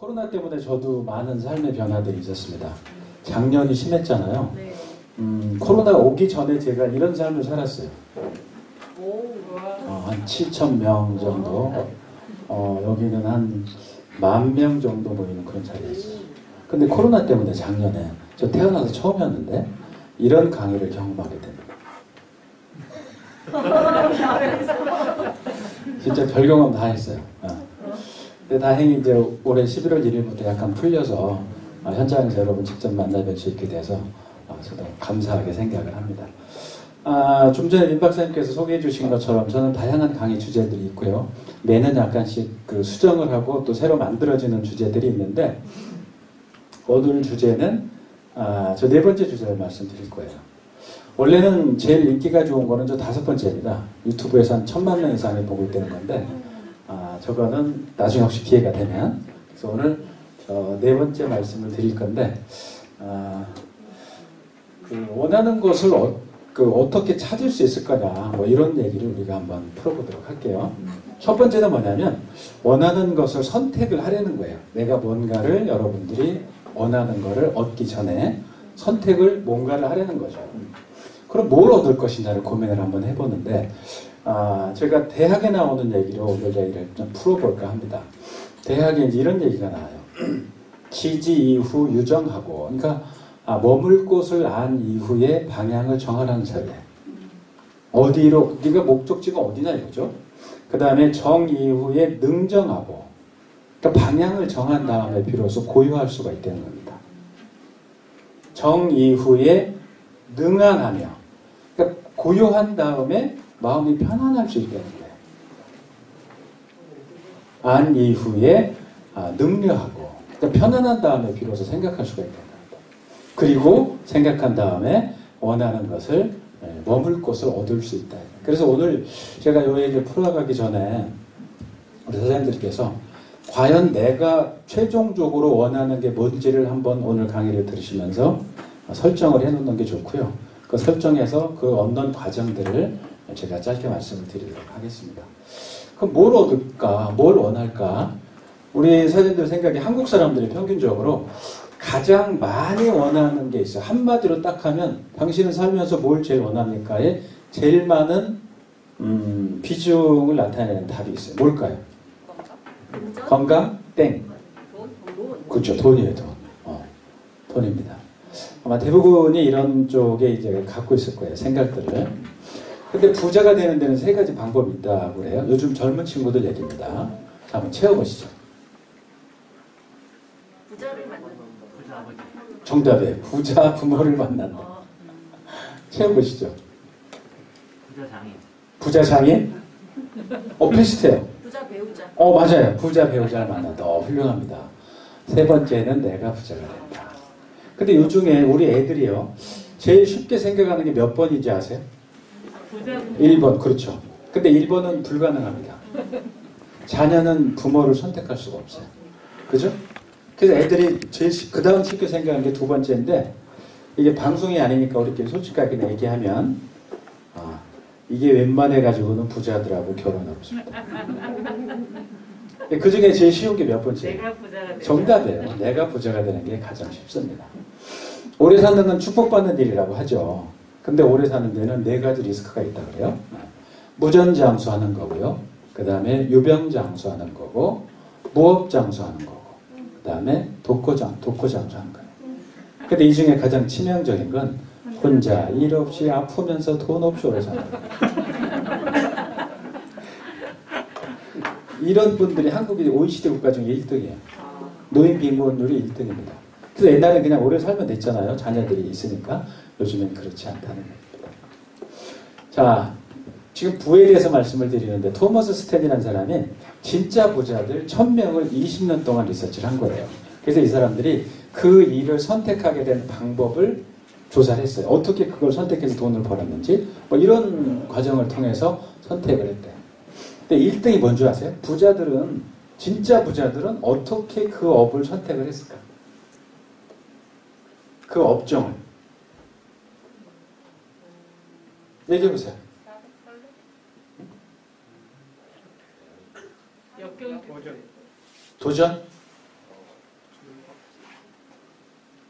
코로나 때문에 저도 많은 삶의 변화들이 있었습니다. 작년이 심했잖아요. 네. 코로나 오기 전에 제가 이런 삶을 살았어요. 오, 한 7,000명 정도. 여기는 한 10,000명 정도 모이는 그런 자리였어요. 근데 코로나 때문에 작년에 저 태어나서 처음이었는데 이런 강의를 경험하게 됩니다. 진짜 별 경험 다 했어요. 근데 다행히 이제 올해 11월 1일부터 약간 풀려서 현장에서 여러분 직접 만나뵐 수 있게 돼서 저도 감사하게 생각을 합니다. 좀 전에 민 박사님께서 소개해 주신 것처럼 저는 다양한 강의 주제들이 있고요. 매년 약간씩 그 수정을 하고 또 새로 만들어지는 주제들이 있는데 오늘 주제는 저 네 번째 주제를 말씀드릴 거예요. 원래는 제일 인기가 좋은 거는 저 5번째입니다. 유튜브에서 한 1,000만 명 이상이 보고 있다는 건데 저거는 나중에 혹시 기회가 되면 그래서 오늘 저 네 번째 말씀을 드릴 건데 그 원하는 것을 어떻게 찾을 수 있을 거냐 뭐 이런 얘기를 우리가 한번 풀어보도록 할게요. 첫 번째는 뭐냐면 원하는 것을 선택을 하려는 거예요. 내가 뭔가를 여러분들이 원하는 거를 얻기 전에 선택을 뭔가를 하려는 거죠. 그럼 뭘 얻을 것이냐를 고민을 한번 해보는데 제가 대학에 나오는 얘기로 오늘 얘기를 좀 풀어볼까 합니다. 대학에 이제 이런 얘기가 나와요. 지지 이후 유정하고 그러니까 머물 곳을 안 이후에 방향을 정하라는 자리에 어디로 네가 목적지가 어디냐 이거죠. 그 다음에 정 이후에 능정하고 그러니까 방향을 정한 다음에 비로소 고요할 수가 있다는 겁니다. 정 이후에 능안하며 그러니까 고요한 다음에 마음이 편안할 수 있다는 거예요. 안 이후에 능려하고 그러니까 편안한 다음에 비로소 생각할 수가 있다는 겁니다. 그리고 생각한 다음에 원하는 것을 머물 곳을 얻을 수 있다. 그래서 오늘 제가 이 얘기를 풀어가기 전에 우리 선생님들께서 과연 내가 최종적으로 원하는 게 뭔지를 한번 오늘 강의를 들으시면서 설정을 해놓는 게 좋고요. 그 설정해서 그 얻는 과정들을 제가 짧게 말씀을 드리도록 하겠습니다. 그럼 뭘 얻을까? 뭘 원할까? 우리 사진들 생각에 한국 사람들이 평균적으로 가장 많이 원하는 게 있어요. 한마디로 딱 하면 당신은 살면서 뭘 제일 원합니까에 제일 많은 비중을 나타내는 답이 있어요. 뭘까요? 건강? 땡. 그렇죠. 돈이에요. 돈. 돈입니다. 아마 대부분이 이런 쪽에 이제 갖고 있을 거예요. 생각들을. 근데 부자가 되는 데는 3가지 방법이 있다고 그래요. 요즘 젊은 친구들 얘기입니다. 자, 한번 채워보시죠. 부자를 만나는 정답이에요. 부자 부모를 만난다. 채워보시죠. 부자 장인. 부자 장인? 비슷해요. 부자 배우자. 맞아요. 부자 배우자를 만난다. 훌륭합니다. 3번째는 내가 부자가 된다. 근데 요즘에 우리 애들이요. 제일 쉽게 생각하는 게 몇 번인지 아세요? 1번. 그렇죠. 근데 1번은 불가능합니다. 자녀는 부모를 선택할 수가 없어요. 그죠? 그래서 애들이 제일 그 다음 쉽게 생각하는 게 2번째인데 이게 방송이 아니니까 우리끼리 솔직하게 얘기하면 이게 웬만해가지고는 부자들하고 결혼하고 싶다. 그 중에 제일 쉬운 게 몇 번째예요? 내가 부자가 되는 정답이에요. 내가 부자가 되는 게 가장 쉽습니다. 오래 사는 건 축복받는 일이라고 하죠. 근데 오래 사는 데는 4가지 리스크가 있다 그래요. 무전장수하는 거고요. 그 다음에 유병장수하는 거고 무업장수하는 거고 그 다음에 독고장수하는 거예요. 근데 이 중에 가장 치명적인 건 혼자 일 없이 아프면서 돈 없이 오래 사는 거예요. 이런 분들이 한국이 OECD 국가 중에 1등이에요. 노인 빈곤율이 1등입니다. 그래서 옛날에 그냥 오래 살면 됐잖아요. 자녀들이 있으니까. 요즘엔 그렇지 않다는 겁니다. 자, 지금 부에 대해서 말씀을 드리는데 토머스 스탠이라는 사람이 진짜 부자들 1,000명을 20년 동안 리서치를 한 거예요. 그래서 이 사람들이 그 일을 선택하게 된 방법을 조사를 했어요. 어떻게 그걸 선택해서 돈을 벌었는지 뭐 이런 과정을 통해서 선택을 했대요. 근데 1등이 뭔지 아세요? 진짜 부자들은 어떻게 그 업을 선택을 했을까? 그 업종을. 얘기해보세요. 역경 도전?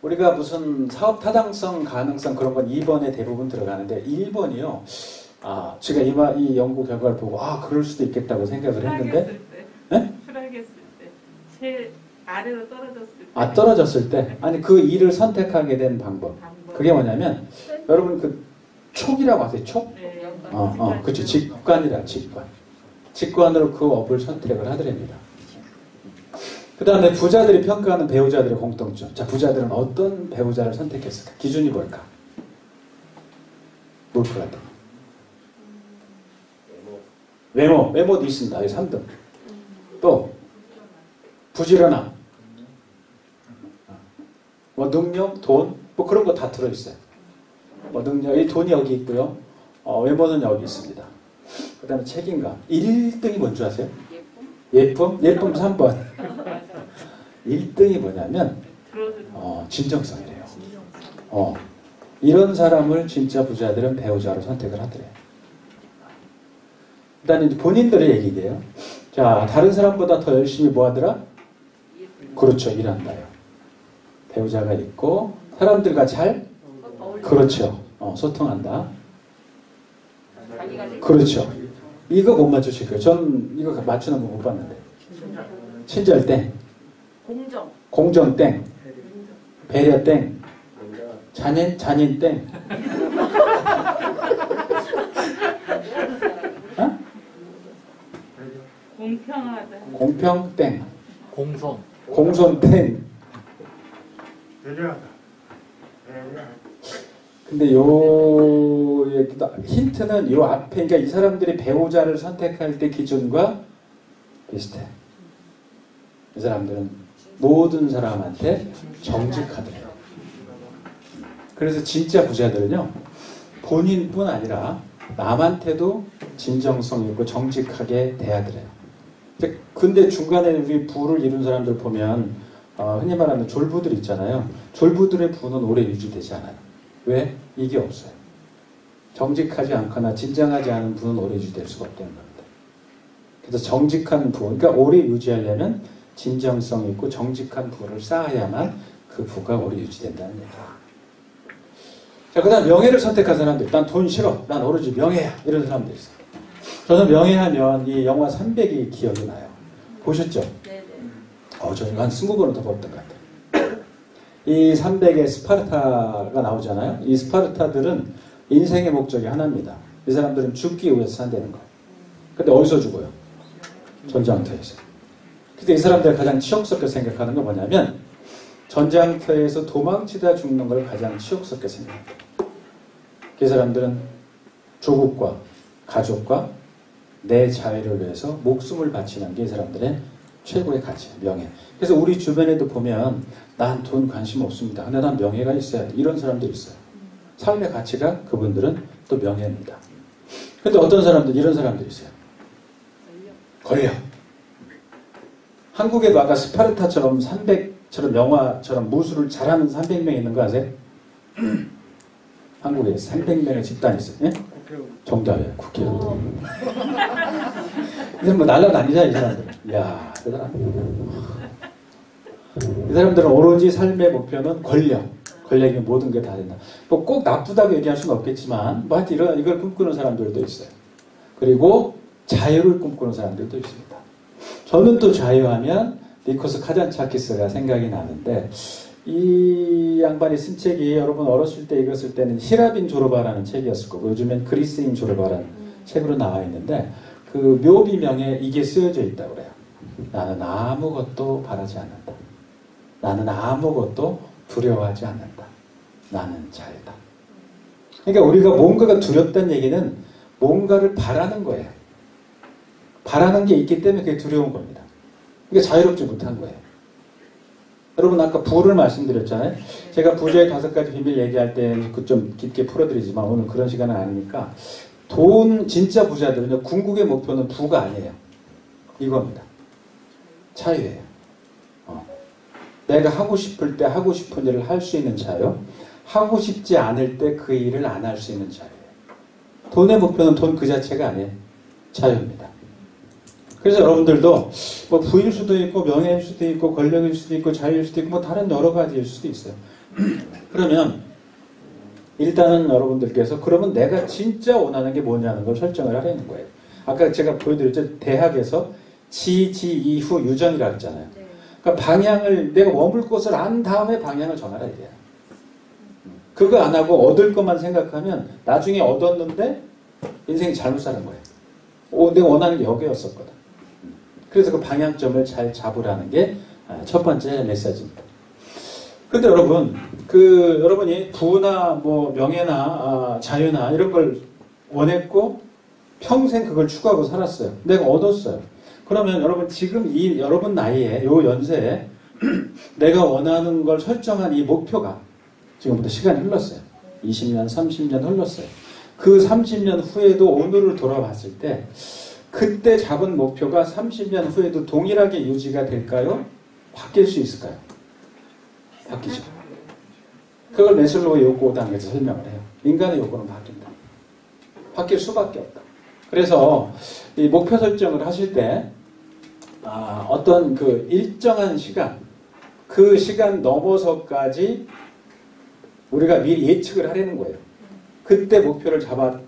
우리가 무슨 사업 타당성, 가능성 그런 건 2번에 대부분 들어가는데 1번이요. 제가 이 연구 결과를 보고 그럴 수도 있겠다고 생각을 했는데 추락했을 때, 제일 아래로 떨어졌을 때. 떨어졌을 때 아니 그 일을 선택하게 된 방법. 그게 뭐냐면 여러분 그 촉이라고 하세요. 촉? 네. 그렇죠. 직관이라 직관. 직관으로 그 업을 선택을 하더랍니다. 그 다음에 부자들이 평가하는 배우자들의 공통점. 자, 부자들은 어떤 배우자를 선택했을까? 기준이 뭘까? 뭘 것 같아? 외모도 있습니다. 여기 3등. 또 부지런함, 능력, 돈, 그런 거 다 들어있어요. 능력이 돈이 여기 있고요. 외모는 여기 있습니다. 그 다음에 책임감. 1등이 뭔지 아세요? 예쁨? 예쁨 3번. 1등이 뭐냐면 진정성이래요. 이런 사람을 진짜 부자들은 배우자로 선택을 하더래요. 일단 본인들의 얘기예요. 자, 다른 사람보다 더 열심히 뭐 하더라? 그렇죠. 일한다요. 배우자가 있고 사람들과 잘 그렇죠. 소통한다. 그렇죠. 이거 못 맞추실 거예요. 전 이거 맞추는 거 못 봤는데. 친절 땡. 공정 땡. 배려 땡. 잔인 땡. 공평하다. 공평 땡. 공손 땡. 근데 요 힌트는 요 앞에, 그러니까 이 사람들이 배우자를 선택할 때 기준과 비슷해. 이 사람들은 모든 사람한테 정직하더래요. 그래서 진짜 부자들은요, 본인뿐 아니라 남한테도 진정성 있고 정직하게 대하더래요. 근데 중간에 우리 부를 이룬 사람들 보면 흔히 말하는 졸부들 있잖아요. 졸부들의 부는 오래 유지되지 않아요. 왜? 이게 없어요. 정직하지 않거나 진정하지 않은 부는 오래 유지될 수가 없다는 겁니다. 그래서 정직한 부, 그러니까 오래 유지하려면 진정성 있고 정직한 부를 쌓아야만 그 부가 오래 유지된다는 얘기예요. 자, 그 다음 명예를 선택한 사람들. 난 돈 싫어. 난 오로지 명예야. 이런 사람들 있어요. 저는 명예하면 이 영화 300이 기억이 나요. 보셨죠? 네네. 저는 한 20번은 더 봤던 것 같아요. 이 300의 스파르타가 나오잖아요. 이 스파르타들은 인생의 목적이 하나입니다. 이 사람들은 죽기 위해서 산다는 거예요. 근데 어디서 죽어요? 전장터에서. 근데 이 사람들이 가장 치욕스럽게 생각하는 건 뭐냐면 전장터에서 도망치다 죽는 걸 가장 치욕스럽게 생각합니다. 그 사람들은 조국과 가족과 내 자유를 위해서 목숨을 바치는 게 이 사람들의 최고의 가치, 명예. 그래서 우리 주변에도 보면 난 돈 관심 없습니다. 근데 난 명예가 있어요. 이런 사람들이 있어요. 삶의 가치가 그분들은 또 명예입니다. 근데 어떤 사람들, 이런 사람들이 있어요. 권력. 한국에도 아까 스파르타처럼 300처럼 영화처럼 무술을 잘하는 300명 있는 거 아세요? 한국에 300명의 집단이 있어요. 예? 정답이에요. 국회의원. 이제 날라다니잖아, 이 사람들. 이야, 이 사람들은 오로지 삶의 목표는 권력. 권력이 모든 게 다 된다. 꼭 나쁘다고 얘기할 수는 없겠지만, 하여튼 이걸 꿈꾸는 사람들도 있어요. 그리고 자유를 꿈꾸는 사람들도 있습니다. 저는 또 자유하면 니코스 카잔차키스가 생각이 나는데, 이 양반이 쓴 책이 여러분 어렸을 때 읽었을 때는 히라빈 조르바라는 책이었을 거고 요즘엔 그리스인 조르바라는 책으로 나와 있는데 그 묘비명에 이게 쓰여져 있다고 그래요. 나는 아무것도 바라지 않는다. 나는 아무것도 두려워하지 않는다. 나는 자유다. 그러니까 우리가 뭔가가 두렵다는 얘기는 뭔가를 바라는 거예요. 바라는 게 있기 때문에 그게 두려운 겁니다. 그러니까 자유롭지 못한 거예요. 여러분 아까 부를 말씀드렸잖아요. 제가 부자의 5가지 비밀 얘기할 때 좀 깊게 풀어드리지만 오늘 그런 시간은 아니니까 진짜 부자들은요. 궁극의 목표는 부가 아니에요. 이겁니다. 자유예요. 내가 하고 싶을 때 하고 싶은 일을 할 수 있는 자유, 하고 싶지 않을 때 그 일을 안 할 수 있는 자유예요. 돈의 목표는 돈 그 자체가 아니에요. 자유입니다. 그래서 여러분들도 부일 수도 있고 명예일 수도 있고 권력일 수도 있고 자유일 수도 있고 다른 여러 가지일 수도 있어요. 그러면 일단은 여러분들께서 그러면 내가 진짜 원하는 게 뭐냐는 걸 설정을 하려는 거예요. 아까 제가 보여드렸죠. 대학에서 이후 유전이라고 했잖아요. 그러니까 방향을 내가 머물 곳을 안 다음에 방향을 정하라 이래요. 그거 안 하고 얻을 것만 생각하면 나중에 얻었는데 인생이 잘못 사는 거예요. 내가 원하는 게 여기였었거든. 그래서 그 방향점을 잘 잡으라는 게 첫 번째 메시지입니다. 근데 여러분, 여러분이 부나 뭐 명예나 자유나 이런 걸 원했고 평생 그걸 추구하고 살았어요. 내가 얻었어요. 그러면 여러분 지금 여러분 나이에 요 연세에 내가 원하는 걸 설정한 이 목표가 지금부터 시간이 흘렀어요. 20년, 30년 흘렀어요. 그 30년 후에도 오늘을 돌아봤을 때 그때 잡은 목표가 30년 후에도 동일하게 유지가 될까요? 바뀔 수 있을까요? 바뀌죠. 그걸 매슬로우의 욕구 단계에서 설명을 해요. 인간의 욕구는 바뀐다. 바뀔 수밖에 없다. 그래서 이 목표 설정을 하실 때 어떤 그 일정한 시간, 그 시간 넘어서까지 우리가 미리 예측을 하려는 거예요. 그때 목표를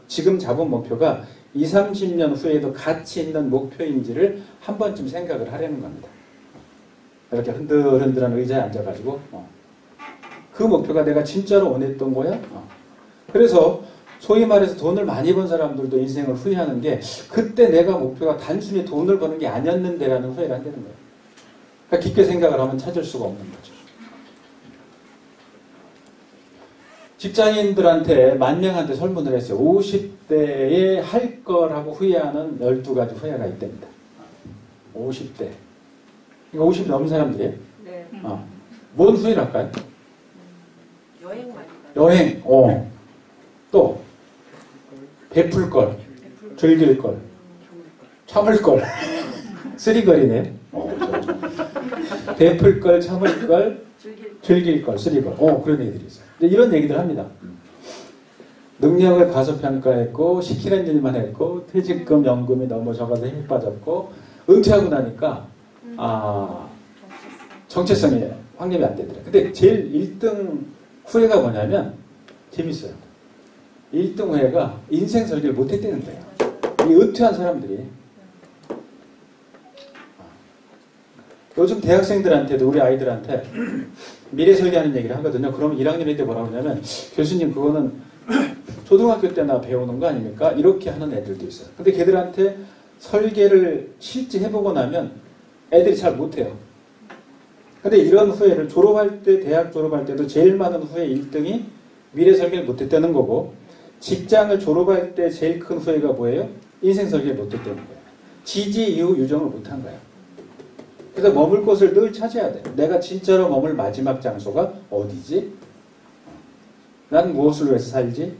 지금 잡은 목표가 20, 30년 후에도 가치 있는 목표인지를 한 번쯤 생각을 하려는 겁니다. 이렇게 흔들흔들한 의자에 앉아가지고 그 목표가 내가 진짜로 원했던 거야? 그래서 소위 말해서 돈을 많이 번 사람들도 인생을 후회하는 게 그때 내가 목표가 단순히 돈을 버는 게 아니었는데라는 후회를 한다는 거예요. 그러니까 깊게 생각을 하면 찾을 수가 없는 거죠. 직장인들한테 만명한테 설문을 했어요. 50대에 할 거라고 후회하는 12가지 후회가 있답니다. 50대. 그러니까 50 넘은 사람들이에요. 네. 뭔 후회를 할까요? 여행 많이 가요. 여행. 또 베풀 걸, 즐길 걸, 참을 걸. 쓰리걸이네. 베풀 걸, 참을 걸, 즐길 걸, 쓰리걸. 그런 얘기들이 있어요. 이런 얘기들 합니다. 능력을 과소평가했고 시키는 일만 했고 퇴직금, 연금이 너무 적어서 힘이 빠졌고 은퇴하고 나니까 정체성이 확립이 안 되더라. 근데 제일 1등 후회가 뭐냐면 재밌어요. 1등 후회가 인생 설계를 못했다는 거예요. 이 은퇴한 사람들이 요즘 대학생들한테도 우리 아이들한테 미래 설계하는 얘기를 하거든요. 그러면 1학년일 때 뭐라고 하냐면 교수님 그거는 초등학교 때나 배우는 거 아닙니까? 이렇게 하는 애들도 있어요. 근데 걔들한테 설계를 실제 해보고 나면 애들이 잘 못해요. 근데 이런 후회를 졸업할 때, 대학 졸업할 때도 제일 많은 후회 1등이 미래 설계를 못했다는 거고 직장을 졸업할 때 제일 큰 후회가 뭐예요? 인생 설계를 못했다는 거예요. 지지 이후 유정을 못한 거예요. 그래서 머물 곳을 늘 찾아야 돼요. 내가 진짜로 머물 마지막 장소가 어디지? 난 무엇을 위해서 살지?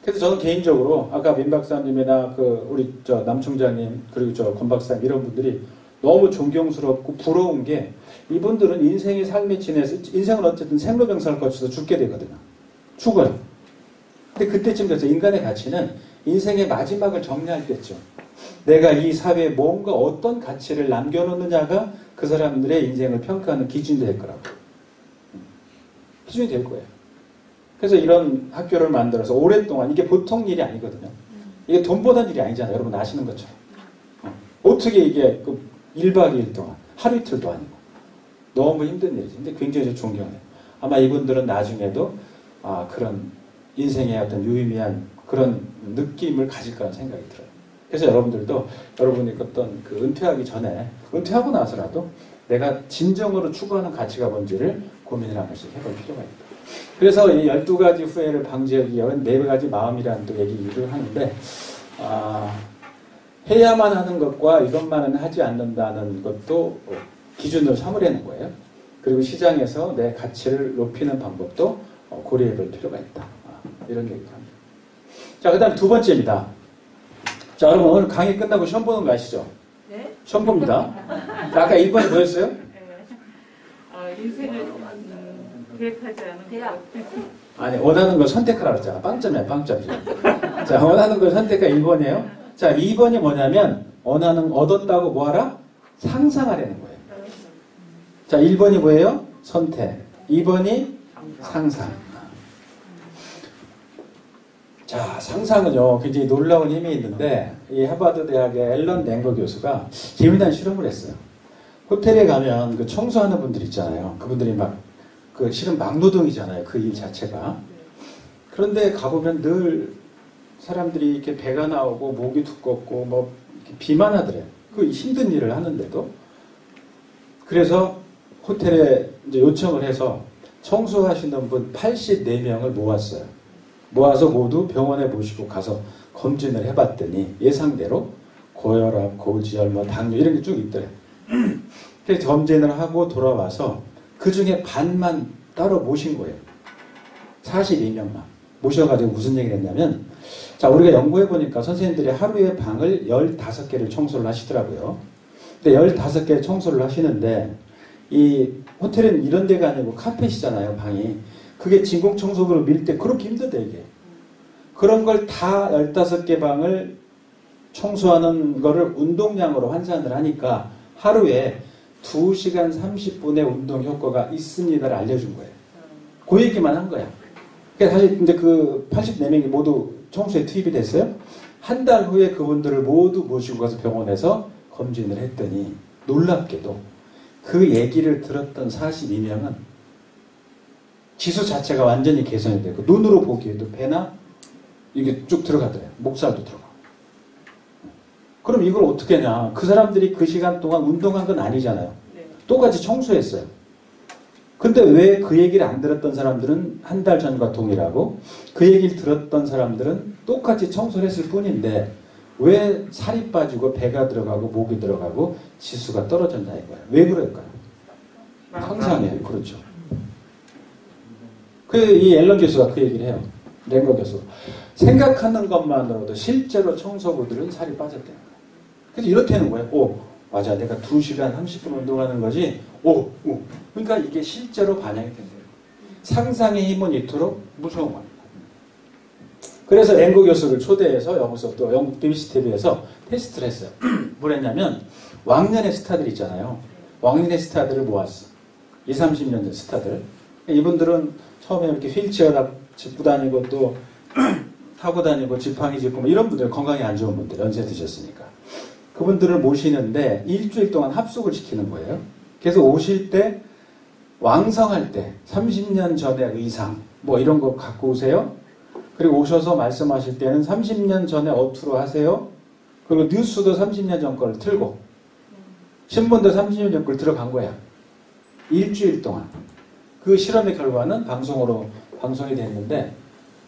그래서 저는 개인적으로 아까 민 박사님이나 우리 남 총장님 그리고 권 박사님 이런 분들이 너무 존경스럽고 부러운 게 이분들은 인생의 삶에 지내서 인생은 어쨌든 생로병사를 거쳐서 죽게 되거든요. 죽어요. 근데 그때쯤 돼서 인간의 가치는 인생의 마지막을 정리할 때죠. 내가 이 사회에 뭔가 어떤 가치를 남겨놓느냐가 그 사람들의 인생을 평가하는 기준이 될 거라고. 기준이 될 거예요. 그래서 이런 학교를 만들어서 오랫동안 이게 보통 일이 아니거든요. 이게 돈 버는 일이 아니잖아요. 여러분 아시는 것처럼. 어떻게 이게 1박 2일 동안 하루 이틀도 아니고 너무 힘든 일이지. 근데 굉장히 존경해요. 아마 이분들은 나중에도 그런 인생의 어떤 유의미한 그런 느낌을 가질 거라는 생각이 들어요. 그래서 여러분들도 여러분이 어떤 은퇴하기 전에 은퇴하고 나서라도 내가 진정으로 추구하는 가치가 뭔지를 고민을 한 번씩 해볼 필요가 있다. 그래서 이 12가지 후회를 방지하기 위한 4가지 마음이라는 또 얘기를 하는데 해야만 하는 것과 이것만은 하지 않는다는 것도 기준으로 삼으려는 거예요. 그리고 시장에서 내 가치를 높이는 방법도 고려해 볼 필요가 있다. 이런 얘기를 합니다. 자, 그 다음 두 번째입니다. 자, 여러분 오늘 강의 끝나고 시험 보는 거 아시죠? 네? 시험 봅니다. 자, 아까 1번이 뭐였어요? 네. 인생을 계획하지 않은 대학. 것. 아니, 원하는 걸 선택하라고 했잖아. 빵점이야, 빵점이야. 자, 원하는 걸 선택하 1번이에요. 자, 2번이 뭐냐면 얻었다고 뭐하라? 상상하라는 거예요. 자, 1번이 뭐예요? 선택, 2번이 상상. 자, 상상은요 굉장히 놀라운 힘이 있는데 이 하버드 대학의 앨런 랭거 교수가 재미난 실험을 했어요. 호텔에 가면 그 청소하는 분들 있잖아요. 그분들이 막 그 실은 막노동이잖아요. 그 일 자체가. 그런데 가보면 늘 사람들이 이렇게 배가 나오고 목이 두껍고 뭐 비만하더래요. 그 힘든 일을 하는데도. 그래서 호텔에 이제 요청을 해서 청소하시는 분 84명을 모았어요. 모아서 모두 병원에 모시고 가서 검진을 해봤더니 예상대로 고혈압, 고지혈, 뭐 당뇨 이런 게 쭉 있더래요. 그래서 검진을 하고 돌아와서 그 중에 반만 따로 모신 거예요. 42명만. 모셔가지고 무슨 얘기를 했냐면, 자, 우리가 연구해보니까 선생님들이 하루에 방을 15개를 청소를 하시더라고요. 근데 15개 청소를 하시는데, 이 호텔은 이런 데가 아니고 카펫이잖아요, 방이. 그게 진공청소기로 밀 때 그렇게 힘들대, 이게. 그런 걸 다 15개 방을 청소하는 거를 운동량으로 환산을 하니까 하루에 2시간 30분의 운동 효과가 있습니다를 알려준 거예요. 그 얘기만 한 거야. 그러니까 사실 이제 그 84명이 모두 청소에 투입이 됐어요. 한 달 후에 그분들을 모두 모시고 가서 병원에서 검진을 했더니 놀랍게도 그 얘기를 들었던 42명은 지수 자체가 완전히 개선이 되고 눈으로 보기에도 배나 이게 쭉 들어가더래요. 목살도 들어가고. 그럼 이걸 어떻게 하냐. 그 사람들이 그 시간 동안 운동한 건 아니잖아요. 똑같이 청소했어요. 근데 왜 그 얘기를 안 들었던 사람들은 한 달 전과 동일하고 그 얘기를 들었던 사람들은 똑같이 청소를 했을 뿐인데 왜 살이 빠지고 배가 들어가고 목이 들어가고 지수가 떨어졌나 이거예요. 왜 그럴까요? 상상이에요. 그렇죠. 이 앨런 교수가 그 얘기를 해요. 랭거 교수. 생각하는 것만으로도 실제로 청소부들은 살이 빠졌대요. 그래서 이렇게 하는 거예요. 오, 맞아. 내가 2시간 30분 운동하는 거지. 오. 그러니까 이게 실제로 반영이 된대요. 상상의 힘은 이토록 무서운 겁니다. 그래서 랭거 교수를 초대해서 여기서 또 영국 BBC TV에서 테스트를 했어요. 뭘 했냐면 왕년의 스타들 있잖아요. 왕년의 스타들을 모았어. 20, 30년 전 스타들. 이분들은 처음에 이렇게 휠체어 짚고 다니고 또 타고 다니고 지팡이 짚고 뭐 이런 분들, 건강이 안 좋은 분들, 연세 드셨으니까. 그분들을 모시는데 일주일 동안 합숙을 시키는 거예요. 그래서 오실 때 왕성할 때 30년 전의 의상 뭐 이런 거 갖고 오세요. 그리고 오셔서 말씀하실 때는 30년 전에 어투로 하세요. 그리고 뉴스도 30년 전 거를 틀고 신문도 30년 전 걸 들어간 거야. 일주일 동안. 그 실험의 결과는 방송이 됐는데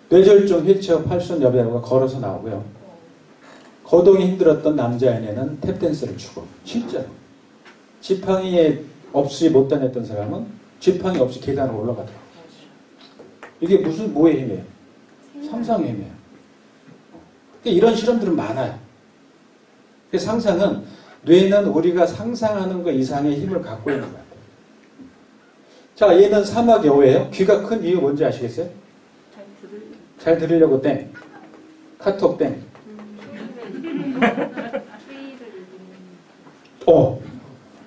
뇌졸중 휠체어 팔순 여배우가 걸어서 나오고요. 거동이 힘들었던 남자애는 탭댄스를 추고 실제로 지팡이 없이 못 다녔던 사람은 지팡이 없이 계단을 올라가더라고요. 이게 무슨 뭐의 힘이에요? 상상의 힘이에요. 이런 실험들은 많아요. 상상은 뇌는 우리가 상상하는 것 이상의 힘을 갖고 있는 거예요. 자, 얘는 사막 여우예요. 귀가 큰 이유 뭔지 아시겠어요? 잘 들으려고 땡. 카톡 땡.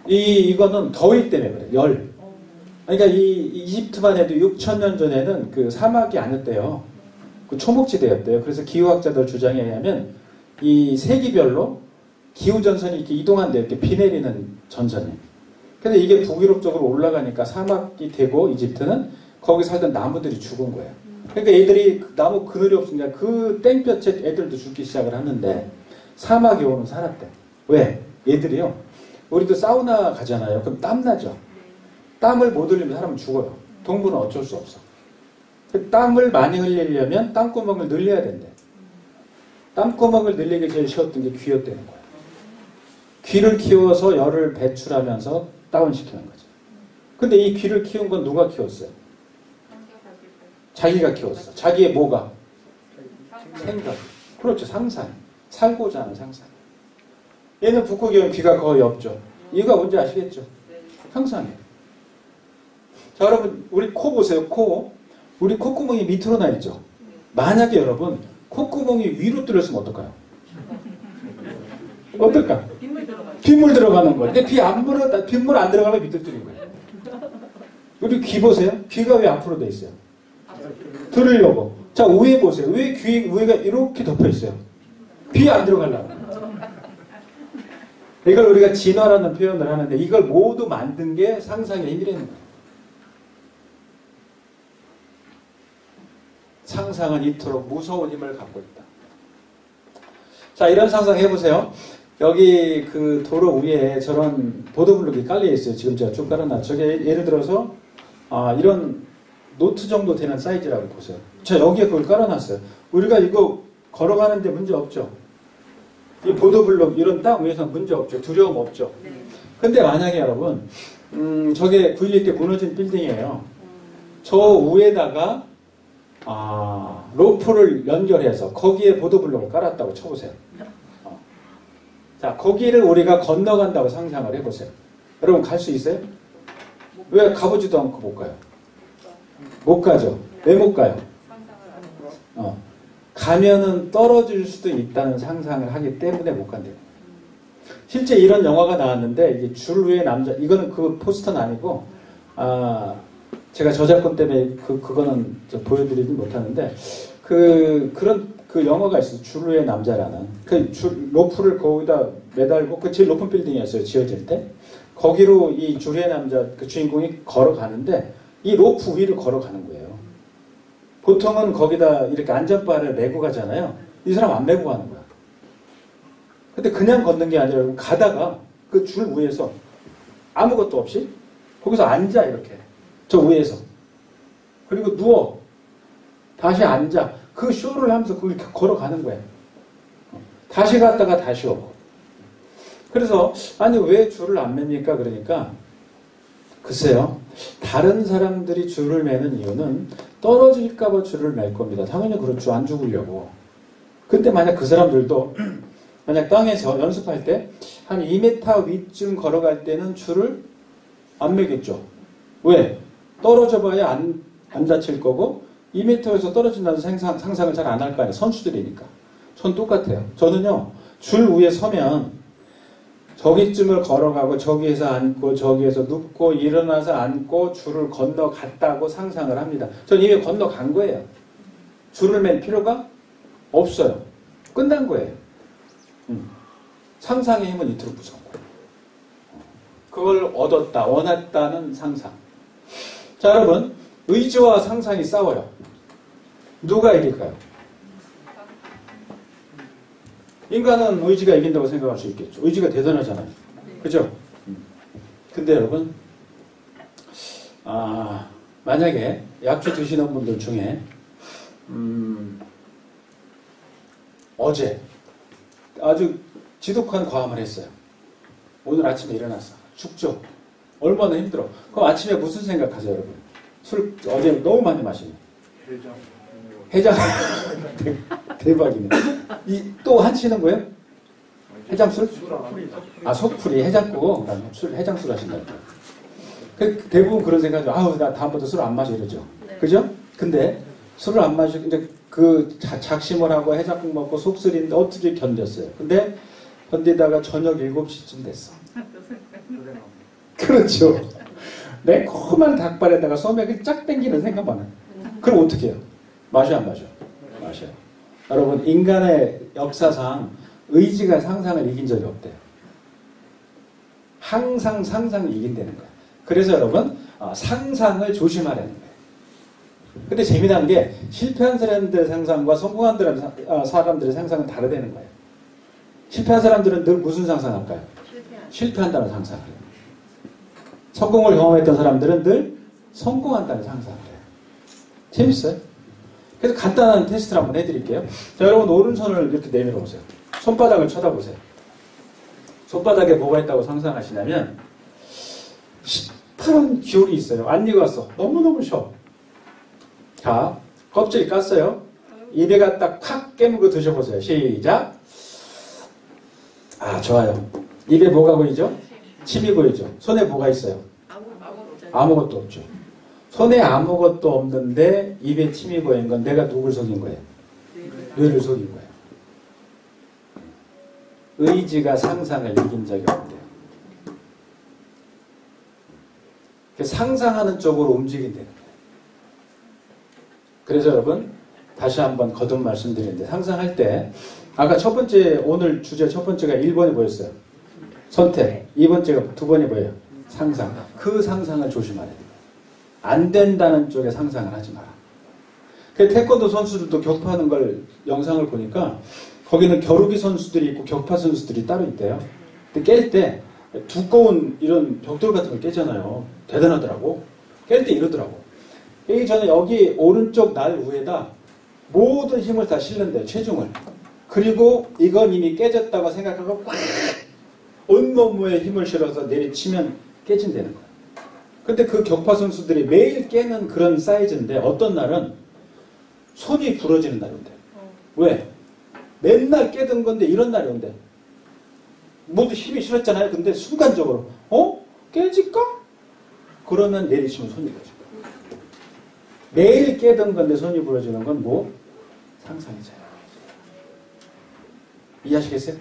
이거는 더위 때문에 그래. 열. 그러니까 이 이집트만 해도 6,000년 전에는 그 사막이 아니었대요. 그 초목지대였대요. 그래서 기후학자들 주장에 의하면 이 세기별로 기후전선이 이렇게 이동한대요. 이렇게 비 내리는 전선이. 근데 이게 북유럽 쪽으로 올라가니까 사막이 되고 이집트는 거기 살던 나무들이 죽은 거예요. 그러니까 애들이 나무 그늘이 없으니까 그 땡볕에 애들도 죽기 시작을 하는데 사막에 오는 살았대. 왜? 얘들이요. 우리도 사우나 가잖아요. 그럼 땀 나죠. 땀을 못 흘리면 사람은 죽어요. 동물은 어쩔 수 없어. 땀을 많이 흘리려면 땀구멍을 늘려야 된대. 땀구멍을 늘리기 제일 쉬웠던 게 귀였다는 거예요. 귀를 키워서 열을 배출하면서 다운시키는 거죠. 근데 이 귀를 키운 건 누가 키웠어요? 자기가 키웠어. 자기의 뭐가? 생각. 그렇죠. 상상. 살고자 하는 상상. 얘는 북극여인 귀가 거의 없죠. 이유가 뭔지 아시겠죠? 상상이에요. 자, 여러분 우리 코 보세요. 코. 우리 콧구멍이 밑으로 나 있죠. 만약에 여러분 콧구멍이 위로 뚫렸으면 어떨까요? 어떨까? 빗물 들어가는 거예요. 근데 빗물 안 들어가면 밑으로 뚫린 거예요. 우리 귀 보세요. 귀가 왜 앞으로 돼 있어요? 들으려고. 자, 위에 보세요. 왜 위가 이렇게 덮여 있어요? 귀에 안 들어가려고. 이걸 우리가 진화라는 표현을 하는데 이걸 모두 만든 게 상상의 힘이라는 거예요. 상상은 이토록 무서운 힘을 갖고 있다. 자, 이런 상상 해보세요. 여기 그 도로 위에 저런 보도블록이 깔려 있어요. 지금 제가 쭉 깔아놨죠. 저게 예를 들어서 이런 노트 정도 되는 사이즈라고 보세요. 자, 여기에 그걸 깔아놨어요. 우리가 이거 걸어가는데 문제 없죠. 이 보도블록 이런 땅 위에서 문제 없죠. 두려움 없죠. 근데 만약에 여러분 저게 9.11 때 무너진 빌딩이에요. 저 위에다가 로프를 연결해서 거기에 보도블록을 깔았다고 쳐보세요. 자, 거기를 우리가 건너간다고 상상을 해보세요. 여러분 갈 수 있어요? 왜 가보지도 않고 못 가요? 못 가죠. 왜 못 가요? 가면은 떨어질 수도 있다는 상상을 하기 때문에 못 간대요. 실제 이런 영화가 나왔는데 이게 줄 위에 남자, 이거는 그 포스터는 아니고 제가 저작권 때문에 그거는 보여드리진 못하는데 그런 영화가 있어요. 줄 위에 남자라는 그 로프를 거기다 매달고 그 제일 높은 빌딩이었어요. 지어질 때 거기로 이 줄 위에 남자 그 주인공이 걸어가는데 이 로프 위를 걸어가는 거예요. 보통은 거기다 이렇게 안전바를 메고 가잖아요. 이 사람 안 메고 가는 거야. 근데 그냥 걷는 게 아니라 가다가 그 줄 위에서 아무것도 없이 거기서 앉아 이렇게 저 위에서 그리고 누워 다시 앉아 그 쇼를 하면서 그걸 걸어가는 거예요. 다시 갔다가 다시 오고. 그래서 아니 왜 줄을 안 맵니까? 그러니까 글쎄요. 다른 사람들이 줄을 매는 이유는 떨어질까 봐 줄을 맬 겁니다. 당연히 그렇죠. 안 죽으려고. 근데 만약 그 사람들도 만약 땅에서 연습할 때 한 2m 위쯤 걸어갈 때는 줄을 안 매겠죠. 왜? 떨어져 봐야 안 다칠 거고 2m에서 떨어진다는 상상을 잘 안 할 거 아니에요. 선수들이니까. 전 똑같아요. 저는요. 줄 위에 서면 저기쯤을 걸어가고 저기에서 앉고 저기에서 눕고 일어나서 앉고 줄을 건너갔다고 상상을 합니다. 전 이미 건너간 거예요. 줄을 맨 필요가 없어요. 끝난 거예요. 상상의 힘은 이토록 무서운 거예요. 그걸 얻었다, 원했다는 상상. 자, 여러분, 의지와 상상이 싸워요. 누가 이길까요? 인간은 의지가 이긴다고 생각할 수 있겠죠. 의지가 대단하잖아요. 그죠? 근데 여러분, 만약에 약주 드시는 분들 중에, 어제 아주 지독한 과음을 했어요. 오늘 아침에 일어났어. 죽죠? 얼마나 힘들어. 그럼 아침에 무슨 생각하세요, 여러분? 술 어제 너무 많이 마시네. 해장. 대박이네. 또 하시는 거예요? 해장술? 속풀이 해장국. 해장술 하신다고. 대부분 그런 생각이죠. 나 다음부터 술 안 마셔 이러죠. 그죠? 근데 술을 안 마시고 이제 그 작심을 하고 해장국 먹고 속쓰리는데 어떻게 견뎠어요? 근데 견디다가 저녁 7시쯤 됐어. 그렇죠. 매콤한 닭발에다가 소맥을 쫙 땡기는 생각만 해요. 그럼 어떻게 해요? 마셔 안 마셔? 마셔요. 여러분 인간의 역사상 의지가 상상을 이긴 적이 없대요. 항상 상상이 이긴다는 거예요. 그래서 여러분 상상을 조심하라는 거예요. 근데 재미난 게 실패한 사람들의 상상과 성공한 사람들의 상상은 다르다는 거예요. 실패한 사람들은 늘 무슨 상상할까요? 실패한다는 상상을 해요. 성공을 경험했던 사람들은 늘 성공한다는 상상을 해요. 재밌어요? 그래서 간단한 테스트를 한번 해드릴게요. 자, 여러분 오른손을 이렇게 내밀어 보세요. 손바닥을 쳐다보세요. 손바닥에 뭐가 있다고 상상하시냐면 시퍼런 기울이 있어요. 안 익었어. 너무너무 쉬워. 자, 껍질 깠어요. 입에가 딱 팍 깨물고 드셔보세요. 시작. 좋아요. 입에 뭐가 보이죠? 침이 보이죠? 손에 뭐가 있어요? 아무것도 없죠. 손에 아무것도 없는데 입에 침이 보인 건 내가 누굴 속인 거예요? 뇌를 속인 거예요. 의지가 상상을 이긴 적이 없대요. 상상하는 쪽으로 움직인다는 거예요. 그래서 여러분 다시 한번 거듭 말씀드리는데 상상할 때 아까 첫 번째 오늘 주제 첫 번째가 1번이 뭐였어요? 선택. 2번째가 2번이 뭐예요? 상상. 그 상상을 조심하래요. 안 된다는 쪽에 상상을 하지 마라. 그 태권도 선수들도 격파하는 걸 영상을 보니까 거기는 겨루기 선수들이 있고 격파 선수들이 따로 있대요. 근데 깰 때 두꺼운 이런 벽돌 같은 걸 깨잖아요. 대단하더라고. 깰 때 이러더라고. 깨기 전에 여기 오른쪽 날 위에다 모든 힘을 다 실는데 체중을. 그리고 이건 이미 깨졌다고 생각하고 꽉 온몸에 힘을 실어서 내리치면 깨진다는 거예요. 근데 그 격파 선수들이 매일 깨는 그런 사이즈인데 어떤 날은 손이 부러지는 날이 온대. 왜? 맨날 깨던 건데 이런 날이 온대. 모두 힘이 실었잖아요. 근데 순간적으로 깨질까? 그러면 내리치면 손이 부러질 거야. 매일 깨던 건데 손이 부러지는 건 뭐? 상상이잖아요. 이해하시겠어요?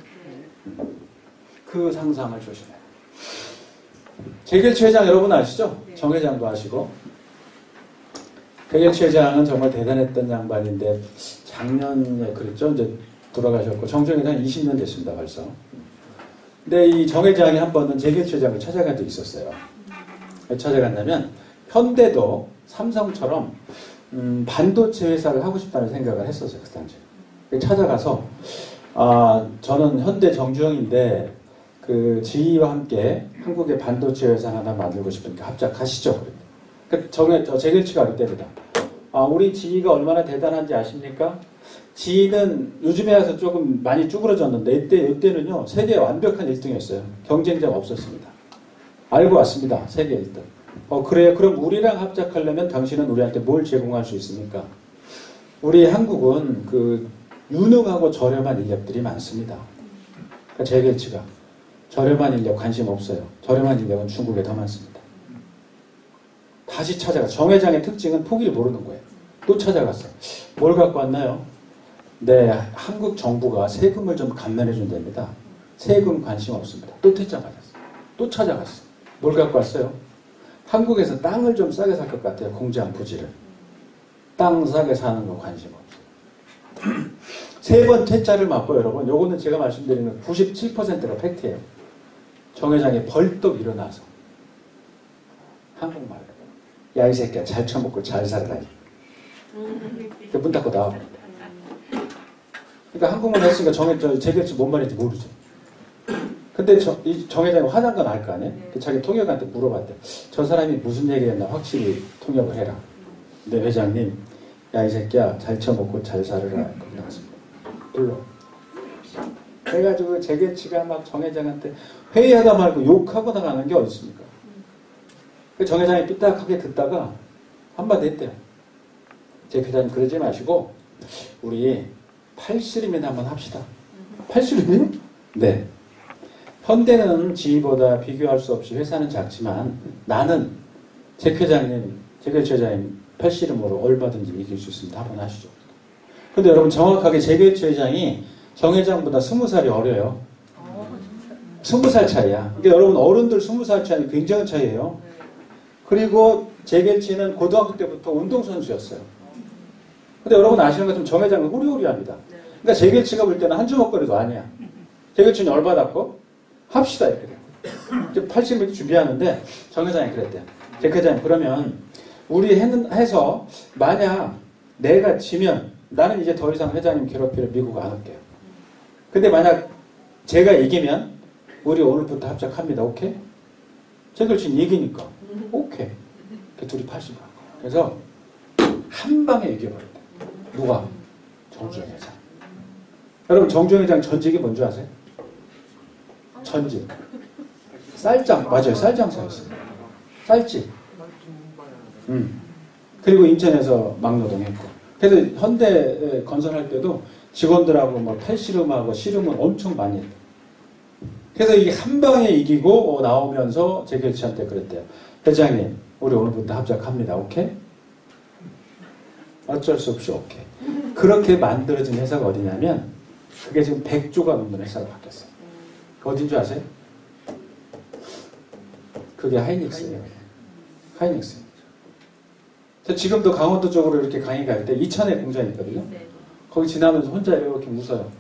그 상상을 조심해요. 재결치 회장 여러분 아시죠? 정 회장도 아시고. 재결치 회장은 정말 대단했던 양반인데 작년에 그랬죠. 이제 돌아가셨고 정정 회장 20년 됐습니다 벌써. 근데 이 정 회장이 한 번은 재결치 회장을 찾아간 적이 있었어요. 왜 찾아갔냐면 현대도 삼성처럼 반도체 회사를 하고 싶다는 생각을 했었어요. 그 당시에. 찾아가서 저는 현대 정주영인데 그 지희와 함께 한국의 반도체 회사 하나 만들고 싶으니까 합작하시죠. 그러니까 재결치가 그때입니다. 우리 지희가 얼마나 대단한지 아십니까? 지희는 요즘에 와서 조금 많이 쭈그러졌는데 이때는요 세계 완벽한 1등이었어요. 경쟁자가 없었습니다. 알고 왔습니다. 세계 1등. 그래요. 그럼 우리랑 합작하려면 당신은 우리한테 뭘 제공할 수 있습니까? 우리 한국은 그 유능하고 저렴한 인력들이 많습니다. 그러니까 재결치가 저렴한 인력 관심 없어요. 저렴한 인력은 중국에 더 많습니다. 다시 찾아가. 정 회장의 특징은 포기를 모르는 거예요. 또 찾아갔어요. 뭘 갖고 왔나요? 네, 한국 정부가 세금을 좀 감면해 준답니다. 세금 관심 없습니다. 또 퇴짜 맞았어요. 또 찾아갔어요. 뭘 갖고 왔어요? 한국에서 땅을 좀 싸게 살 것 같아요. 공장 부지를. 땅 싸게 사는 거 관심 없어요. 세 번 퇴짜를 맞고 여러분, 요거는 제가 말씀드리는 97%가 팩트예요. 정 회장이 벌떡 일어나서 한국말로 야 이 새끼야 잘 처먹고 잘 살아라. 문 닫고 나와버린다. 그러니까 한국말 했으니까 재결치 뭔 말인지 모르죠. 근데 정 회장이 화난 건 알 거 아니에요? 자기 통역한테 물어봤대. 저 사람이 무슨 얘기했나 확실히 통역을 해라. 근데 회장님 야 이 새끼야 잘 처먹고 잘 살아라. 그러고 나왔습니다. 불러. 그래가지고 재결치가 막 정 회장한테 회의하다 말고 욕하고 나가는 게 어디 있습니까? 정 회장이 삐딱하게 듣다가 한마디 했대요. 제 회장님 그러지 마시고 우리 팔씨름이나 한번 합시다. 팔씨름이요? 네. 현대는 지휘보다 비교할 수 없이 회사는 작지만 나는 제 회장님, 재결치 회장님 팔씨름으로 얼마든지 이길 수 있습니다. 한번 하시죠. 근데 여러분 정확하게 재결치 회장이 정 회장보다 20살이 어려요. 20살 차이야. 그러니까 여러분 어른들 20살 차이는 굉장한 차이예요. 그리고 재결치는 고등학교 때부터 운동선수였어요. 근데 여러분 아시는 것처럼 정 회장은 후리후리합니다. 그러니까 재결치가 볼 때는 한 주먹거리도 아니야. 재결치는 열받았고 합시다 이렇게 돼요. 80m 준비하는데 정 회장이 그랬대요. 재 회장님 그러면 우리 해서 만약 내가 지면 나는 이제 더 이상 회장님 괴롭히러 미국 안 올게요. 근데 만약 제가 이기면 우리 오늘부터 합작합니다. 오케이? 재결치는 이기니까 오케이. 둘이 80만. 그래서 한 방에 이겨버렸대. 누가? 정주영 회장. 여러분 정주영 회장 전직이 뭔지 아세요? 전직. 쌀장. 맞아요. 쌀장사였어요. 쌀집. 그리고 인천에서 막노동했고. 그래서 현대 건설할 때도 직원들하고 뭐 팔씨름하고 씨름은 엄청 많이 했대요. 그래서 이게 한 방에 이기고 나오면서 재결치한테 그랬대요. 회장님, 우리 오늘부터 합작합니다. 오케이? 어쩔 수 없이 오케이. 그렇게 만들어진 회사가 어디냐면 그게 지금 100조가 넘는 회사로 바뀌었어요. 어딘 줄 아세요? 그게 하이닉스예요. 하이닉스입니다. 저 지금도 강원도 쪽으로 이렇게 강의 갈 때 이천에 공장이 있거든요. 네. 거기 지나면서 혼자 이렇게 웃어요.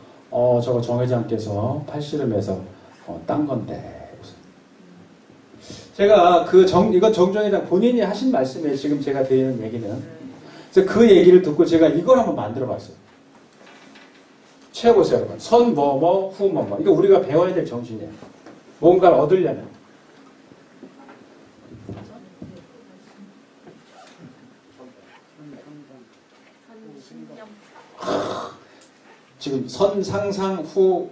저거 정 회장께서 팔씨름해서 딴 건데. 제가 이건 정 회장 본인이 하신 말씀에 지금 제가 드리는 얘기는, 그래서 그 얘기를 듣고 제가 이걸 한번 만들어 봤어요. 채워보세요, 여러분. 선 뭐뭐, 후 뭐뭐. 이거 우리가 배워야 될 정신이에요. 뭔가를 얻으려면. 지금 선, 상상, 후,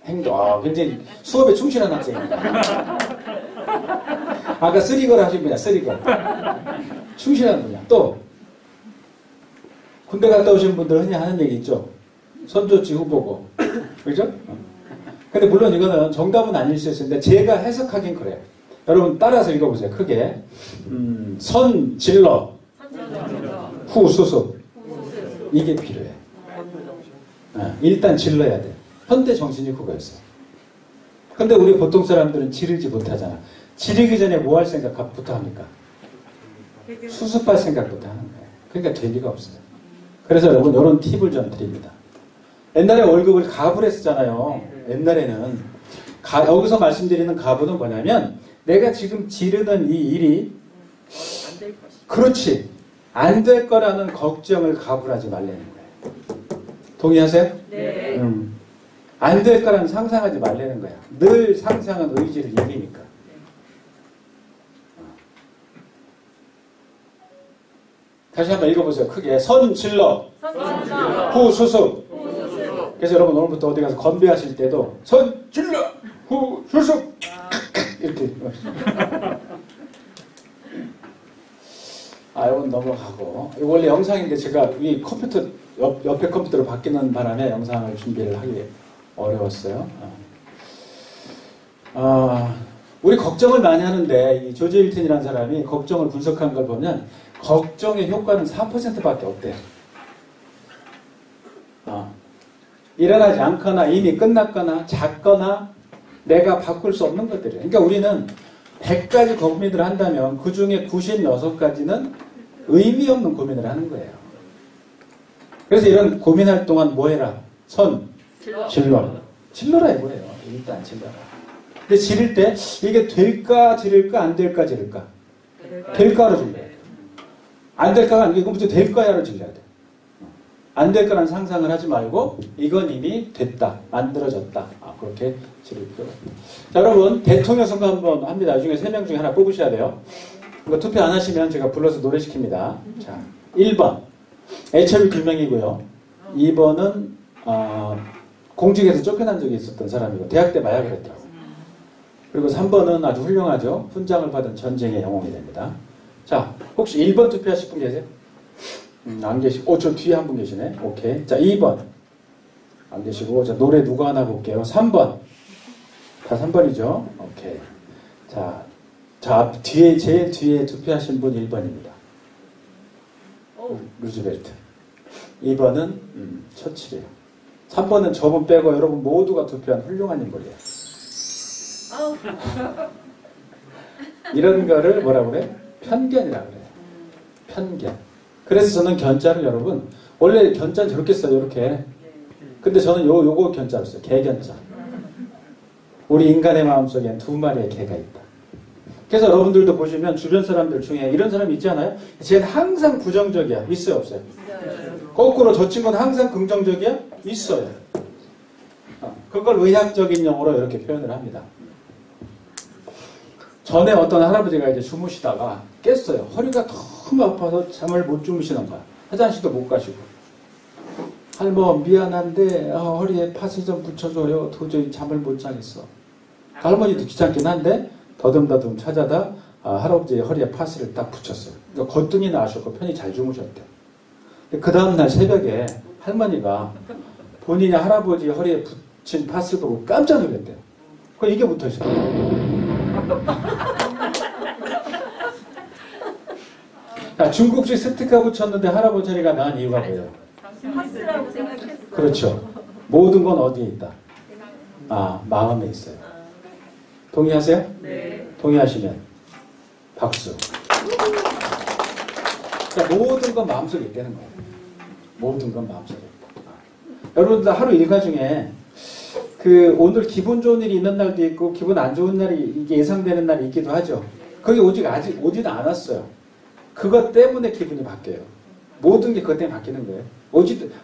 행동. 굉장히 수업에 충실한 학생입니다. 아까 쓰리걸 하신 분이야, 쓰리걸. 충실한 분이야. 또, 군대 갔다 오신 분들 흔히 하는 얘기 있죠. 선조지 후보고. 그죠? 근데 물론 이거는 정답은 아닐 수 있는데 제가 해석하긴 그래요. 여러분 따라서 읽어보세요. 크게. 선, 질러, 후, 수습. 이게 필요해. 일단 질러야 돼. 현대 정신이 그거였어요. 근데 우리 보통 사람들은 지르지 못하잖아. 지르기 전에 뭐 할 생각부터 합니까? 수습할 생각부터 하는 거예요. 그러니까 될 리가 없어요. 그래서 여러분 이런 팁을 좀 드립니다. 옛날에 월급을 가부로 쓰잖아요. 옛날에는 여기서 말씀드리는 가부는 뭐냐면 내가 지금 지르는 이 일이 그렇지 안 될 거라는 걱정을 가부를 하지 말라는 거예요. 동의하세요? 네. 안 될 거라는 상상하지 말라는 거야. 늘 상상은 의지를 이기니까. 다시 한번 읽어보세요. 크게. 선, 질러, 후, 수습. 그래서 여러분 오늘부터 어디 가서 건배하실 때도 선, 질러, 후, 수습. 이렇게. 이건 넘어가고. 이거 원래 영상인데 제가 이 컴퓨터, 옆에 컴퓨터로 바뀌는 바람에 영상을 준비를 하기 어려웠어요. 우리 걱정을 많이 하는데 이 조지 힐튼이라는 사람이 걱정을 분석한 걸 보면 걱정의 효과는 4%밖에 없대요. 일어나지 않거나 이미 끝났거나 작거나 내가 바꿀 수 없는 것들이에요. 그러니까 우리는 100가지 고민을 한다면 그 중에 96가지는 의미 없는 고민을 하는 거예요. 그래서 이런 고민할 동안 뭐 해라? 선, 질러. 질러라 이거예요. 일단 질러라. 근데 지를 때 이게 될까 지를까 안 될까 지를까? 될까로 질러야 돼. 안 될까가 아니고 이건 무조건 될 거야로 질러야 돼. 안 될 거라는 상상을 하지 말고 이건 이미 됐다. 만들어졌다. 그렇게 지를 필요가 있다. 자, 여러분 대통령 선거 한번 합니다. 이 중에 3명 중에 하나 뽑으셔야 돼요. 이거 투표 안 하시면 제가 불러서 노래시킵니다. 자, 1번 HIV 김명이고요. 2번은 공직에서 쫓겨난 적이 있었던 사람이고 대학 때 마약을 했더라고요. 그리고 3번은 아주 훌륭하죠. 훈장을 받은 전쟁의 영웅이 됩니다. 자, 혹시 1번 투표하실 분 계세요? 안 계시고, 저 뒤에 한 분 계시네. 오케이. 자, 2번. 안 계시고, 자, 노래 누가 하나 볼게요. 3번. 다 3번이죠? 오케이. 자, 제일 뒤에 투표하신 분 1번입니다. 루즈벨트. 2번은, 처칠이에요. 3번은 저분 빼고 여러분 모두가 투표한 훌륭한 인물이에요. 이런 거를 뭐라고 그래? 편견이라고 그래요. 편견. 그래서 저는 견자를 여러분 원래 견자는 저렇게 써요. 이렇게. 근데 저는 요거 견자로 써요. 개견자. 우리 인간의 마음속엔 2마리의 개가 있다. 그래서 여러분들도 보시면 주변 사람들 중에 이런 사람이 있지 않아요? 쟤는 항상 부정적이야. 있어요? 없어요? 거꾸로 저 친구는 항상 긍정적이야? 있어요. 그걸 의학적인 용어로 이렇게 표현을 합니다. 전에 어떤 할아버지가 이제 주무시다가 깼어요. 허리가 너무 아파서 잠을 못 주무시는 거야. 화장실도 못 가시고. 할머 미안한데 허리에 팥을 좀 붙여줘요. 도저히 잠을 못 자겠어. 할머니도 귀찮긴 한데 더듬더듬 찾아다 할아버지의 허리에 팥을 딱 붙였어요. 그러니까 거뜬히 나으셨고 편히 잘 주무셨대요. 그 다음날 새벽에 할머니가 본인이 할아버지 허리에 붙인 팥을 보고 깜짝 놀랐대요. 이게 붙어있어요. 중국식 스티커 붙였는데 할아버지 허리가 나은 이유가 뭐예요? 파스라고 생각했어요. 그렇죠. 모든 건 어디에 있다? 마음에 있어요. 동의하세요? 네. 동의하시면 박수. 그러니까 모든 건 마음속에 있다는 거예요. 모든 건 마음속에 있다. 여러분들 하루 일과 중에 오늘 기분 좋은 일이 있는 날도 있고 기분 안 좋은 날이 이게 예상되는 날이 있기도 하죠. 그게 아직 오지는 않았어요. 그것 때문에 기분이 바뀌어요. 모든 게 그것 때문에 바뀌는 거예요.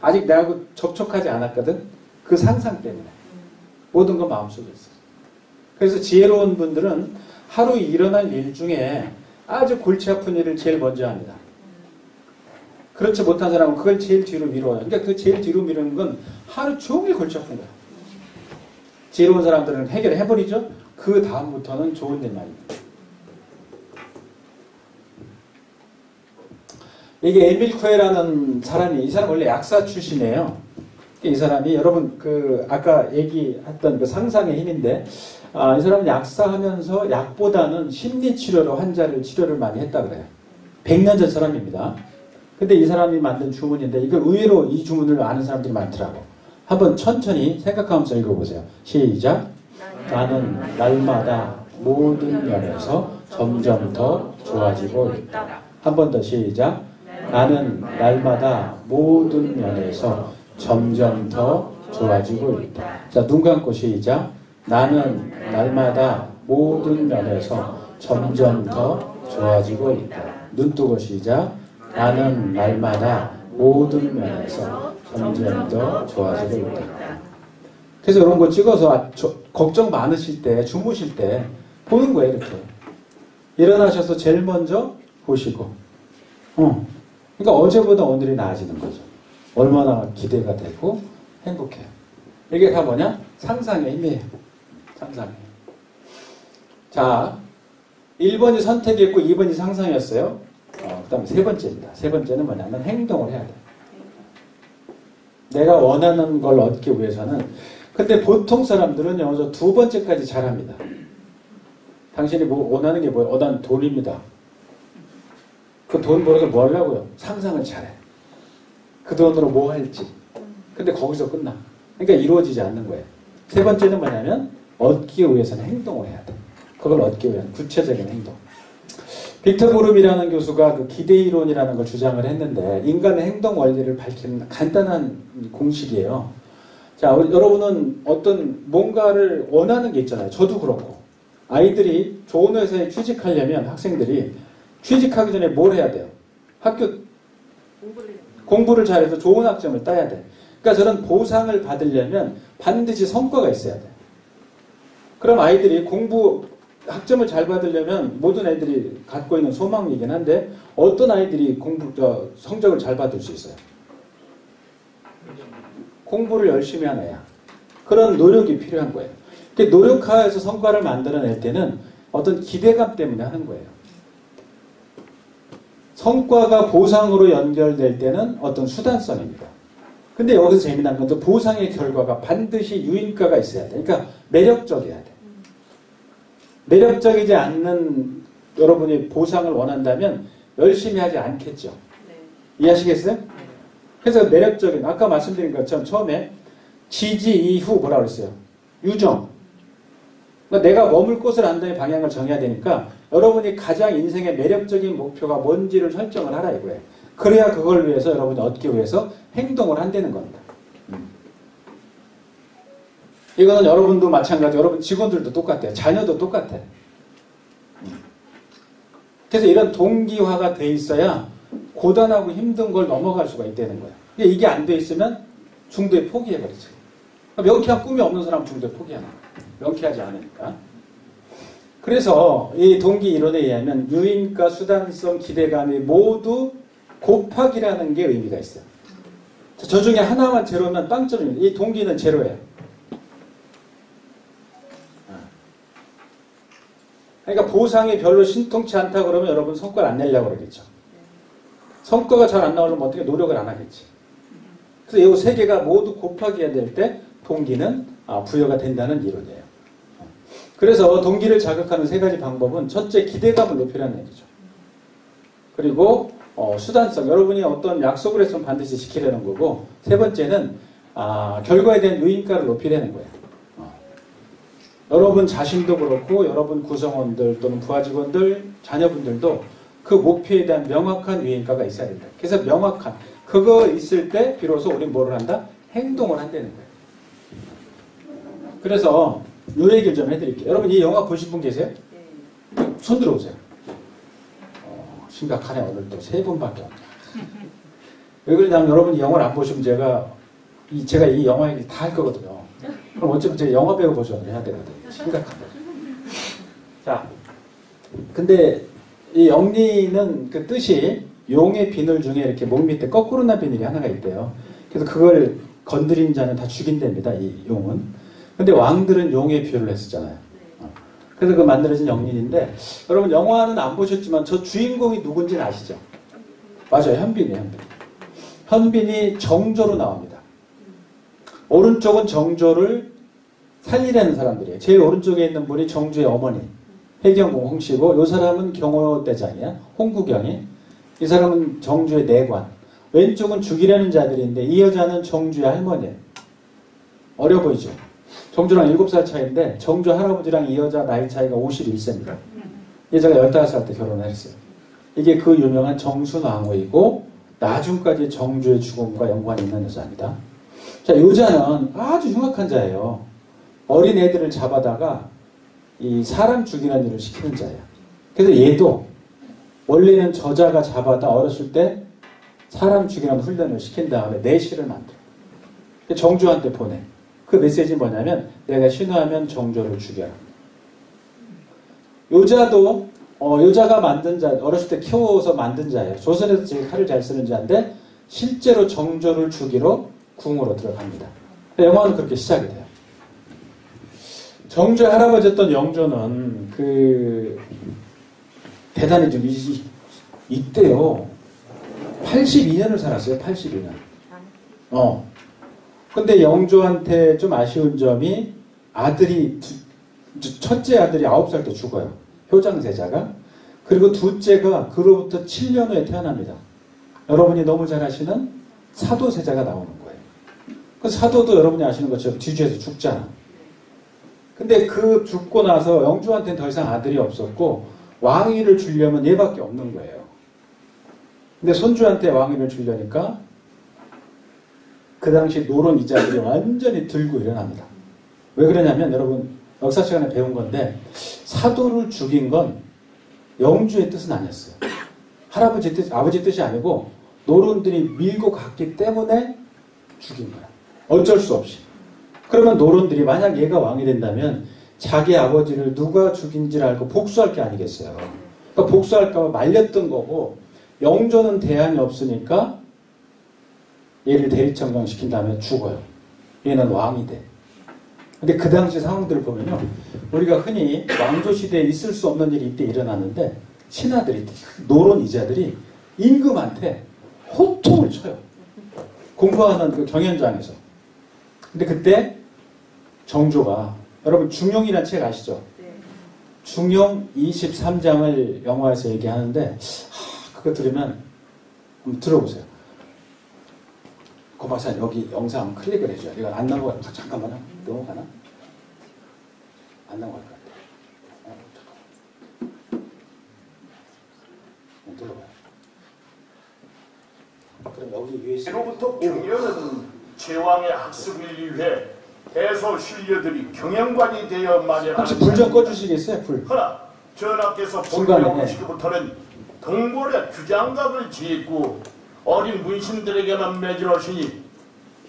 아직 내하고 접촉하지 않았거든. 그 상상 때문에. 모든 건 마음속에 있어요. 그래서 지혜로운 분들은 하루 일어날 일 중에 아주 골치 아픈 일을 제일 먼저 합니다. 그렇지 못한 사람은 그걸 제일 뒤로 미뤄요. 그러니까 그 제일 뒤로 미루는 건 하루 종일 골치 아픈 거야. 지혜로운 사람들은 해결해버리죠. 그 다음부터는 좋은 일만입니다. 이게 에밀 쿠에라는 사람이, 이 사람 원래 약사 출신이에요. 이 사람이 여러분 아까 얘기했던 그 상상의 힘인데, 이 사람은 약사하면서 약보다는 심리치료로 환자를 치료를 많이 했다 그래요. 100년 전 사람입니다. 근데 이 사람이 만든 주문인데 이걸 의외로 이 주문을 아는 사람들이 많더라고. 한번 천천히 생각하면서 읽어보세요. 시작. 나는 날마다 모든 면에서 점점 더 좋아지고 있다. 한 번 더 시작. 나는 날마다 모든 면에서 점점 더 좋아지고 있다. 자, 눈 감고 시작. 나는 날마다 모든 면에서 점점 더 좋아지고 있다. 눈 뜨고 시작. 나는 날마다 모든 면에서 점점 더 좋아지고 있다. 그래서 이런 거 찍어서 걱정 많으실 때, 주무실 때 보는 거예요, 이렇게. 일어나셔서 제일 먼저 보시고. 그러니까 어제보다 오늘이 나아지는 거죠. 얼마나 기대가 되고 행복해요. 이게 다 뭐냐? 상상의 힘이에요. 상상의 힘. 자, 1번이 선택이었고 2번이 상상이었어요. 그 다음에 세 번째입니다. 세 번째는 뭐냐면 행동을 해야 돼요. 내가 원하는 걸 얻기 위해서는. 근데 보통 사람들은요, 저 두 번째까지 잘합니다. 당신이 원하는 게 뭐예요? 난 돈입니다. 그 돈 벌어서 뭐 하려고요? 상상을 잘해. 그 돈으로 뭐 할지. 근데 거기서 끝나. 그러니까 이루어지지 않는 거예요. 세 번째는 뭐냐면 얻기 위해서는 행동을 해야 돼. 그걸 얻기 위한 구체적인 행동. 빅터 보름이라는 교수가 그 기대이론이라는 걸 주장을 했는데 인간의 행동 원리를 밝히는 간단한 공식이에요. 자, 여러분은 어떤 뭔가를 원하는 게 있잖아요. 저도 그렇고. 아이들이 좋은 회사에 취직하려면 학생들이 취직하기 전에 뭘 해야 돼요? 공부를 잘해서 좋은 학점을 따야 돼. 그러니까 저는 보상을 받으려면 반드시 성과가 있어야 돼. 그럼 아이들이 학점을 잘 받으려면 모든 애들이 갖고 있는 소망이긴 한데 어떤 아이들이 성적을 잘 받을 수 있어요? 공부를 열심히 하는 애야. 그런 노력이 필요한 거예요. 노력하여서 성과를 만들어낼 때는 어떤 기대감 때문에 하는 거예요. 성과가 보상으로 연결될 때는 어떤 수단성입니다. 근데 여기서 재미난 건 또 보상의 결과가 반드시 유인가가 있어야 돼. 그러니까 매력적이어야 돼. 매력적이지 않는 여러분이 보상을 원한다면 열심히 하지 않겠죠. 네. 이해하시겠어요? 그래서 매력적인, 아까 말씀드린 것처럼 처음에 지지 이후 뭐라 그랬어요? 유정. 그러니까 내가 머물 곳을 안다는 방향을 정해야 되니까 여러분이 가장 인생의 매력적인 목표가 뭔지를 설정을 하라 이거예요. 그래야 그걸 위해서 여러분이 얻기 위해서 행동을 한다는 겁니다. 이거는 여러분도 마찬가지고 여러분 직원들도 똑같아요. 자녀도 똑같아요. 그래서 이런 동기화가 돼 있어야 고단하고 힘든 걸 넘어갈 수가 있다는 거예요. 이게 안 돼 있으면 중도에 포기해버리죠. 명쾌한 꿈이 없는 사람은 중도에 포기하는 거예요. 명쾌하지 않으니까. 그래서 이 동기 이론에 의하면 유인과 수단성, 기대감이 모두 곱하기라는 게 의미가 있어요. 저 중에 하나만 제로면 빵점입니다. 이 동기는 제로예요. 그러니까 보상이 별로 신통치 않다 그러면 여러분 성과를 안 내려고 그러겠죠. 성과가 잘 안 나오려면 어떻게 노력을 안 하겠지. 그래서 이 세 개가 모두 곱하기가 될 때 동기는 부여가 된다는 이론이에요. 그래서 동기를 자극하는 세 가지 방법은 첫째 기대감을 높이라는 얘기죠. 그리고 수단성, 여러분이 어떤 약속을 했으면 반드시 지키려는 거고, 세 번째는 결과에 대한 유인가를 높이려는 거예요. 여러분 자신도 그렇고 여러분 구성원들 또는 부하 직원들, 자녀분들도 그 목표에 대한 명확한 위임가가 있어야 된다. 그래서 명확한 그거 있을 때 비로소 우리는 뭐를 한다? 행동을 한다는 거예요. 그래서 이 얘기를 좀 해드릴게요. 여러분 이 영화 보신 분 계세요? 손 들어보세요. 심각하네. 오늘 또 3분밖에 없네. 왜 그러냐면 여러분 이 영화를 안 보시면 제가 이 영화 얘기 다 할 거거든요. 그럼 어차피 제가 영화 배우 버전을 해야 되거든요. 심각하다. 자, 근데 이 영리는 그 뜻이 용의 비늘 중에 이렇게 목 밑에 거꾸로 난 비늘이 하나가 있대요. 그래서 그걸 건드린 자는 다 죽인답니다. 이 용은. 근데 왕들은 용의 비유를 했었잖아요. 그래서 그 만들어진 영린인데 여러분 영화는 안 보셨지만 저 주인공이 누군지는 아시죠? 맞아요. 현빈이에요. 현빈이 정조로 나옵니다. 오른쪽은 정조를 살리려는 사람들이에요. 제일 오른쪽에 있는 분이 정조의 어머니 해경궁 홍씨고 이 사람은 경호대장이야. 홍구경이. 이 사람은 정조의 내관. 왼쪽은 죽이려는 자들인데 이 여자는 정조의 할머니예요. 어려 보이죠? 정조랑 7살 차이인데 정조 할아버지랑 이 여자 나이 차이가 51세입니다. 이 여자가 15살 때 결혼을 했어요. 이게 그 유명한 정순왕후이고 나중까지 정조의 죽음과 연관이 있는 여자입니다. 자, 여자는 아주 흉악한 자예요. 어린 애들을 잡아다가 이 사람 죽이는 일을 시키는 자예요. 그래서 얘도 원래는 저자가 잡아다 어렸을 때 사람 죽이는 훈련을 시킨 다음에 내시를 만들어. 정조한테 보내. 그 메시지는 뭐냐면 내가 신호하면 정조를 죽여라. 여자도 여자가 만든 자, 어렸을 때 키워서 만든 자예요. 조선에서 제일 칼을 잘 쓰는 자인데 실제로 정조를 죽이러 궁으로 들어갑니다. 영화는 그렇게 시작이 돼요. 정조의 할아버지였던 영조는 대단히 좀 이때요. 82년을 살았어요. 82년. 근데 영조한테 좀 아쉬운 점이 첫째 아들이 9살 때 죽어요. 효장세자가. 그리고 둘째가 그로부터 7년 후에 태어납니다. 여러분이 너무 잘 아시는 사도세자가 나오는 거예요. 그 사도도 여러분이 아시는 것처럼 뒤주에서 죽잖아. 근데 그 죽고 나서 영조한테는 더 이상 아들이 없었고 왕위를 주려면 얘밖에 없는 거예요. 근데 손주한테 왕위를 주려니까 그 당시 노론 이자들이 완전히 들고 일어납니다. 왜 그러냐면 여러분 역사 시간에 배운 건데 사도를 죽인 건 영주의 뜻은 아니었어요. 할아버지 뜻, 아버지 뜻이 아니고 노론들이 밀고 갔기 때문에 죽인 거야. 어쩔 수 없이. 그러면 노론들이 만약 얘가 왕이 된다면 자기 아버지를 누가 죽인지를 알고 복수할 게 아니겠어요. 그러니까 복수할까 봐 말렸던 거고 영조는 대안이 없으니까 얘를 대리청정시킨 다음에 죽어요. 얘는 왕이 돼. 근데 그 당시 상황들을 보면요. 우리가 흔히 왕조시대에 있을 수 없는 일이 이때 일어났는데 신하들이, 노론 이자들이 임금한테 호통을 쳐요. 공부하는 그 경연장에서. 근데 그때 정조가, 여러분 중용이라는 책 아시죠? 중용 23장을 영화에서 얘기하는데 그거 들으면 한번 들어보세요. 고 박사님 여기 영상 클릭을 해줘요. 이거 안 넘어갈 것 같아. 잠깐만요. 넘어가나? 안 넘어갈 것 같아. 잠깐만. 들어봐요. 그럼 여기 위에 로부터 경연은 제왕의 학습을 위해 대소 신료들이 경영관이 되어 마련하는 혹시 불 좀 꺼주시겠어요? 불. 허나 전하께서 중간에, 본령 시기부터는 동궐의 규장각을 짓고 어린 문신들에게만 매질하시니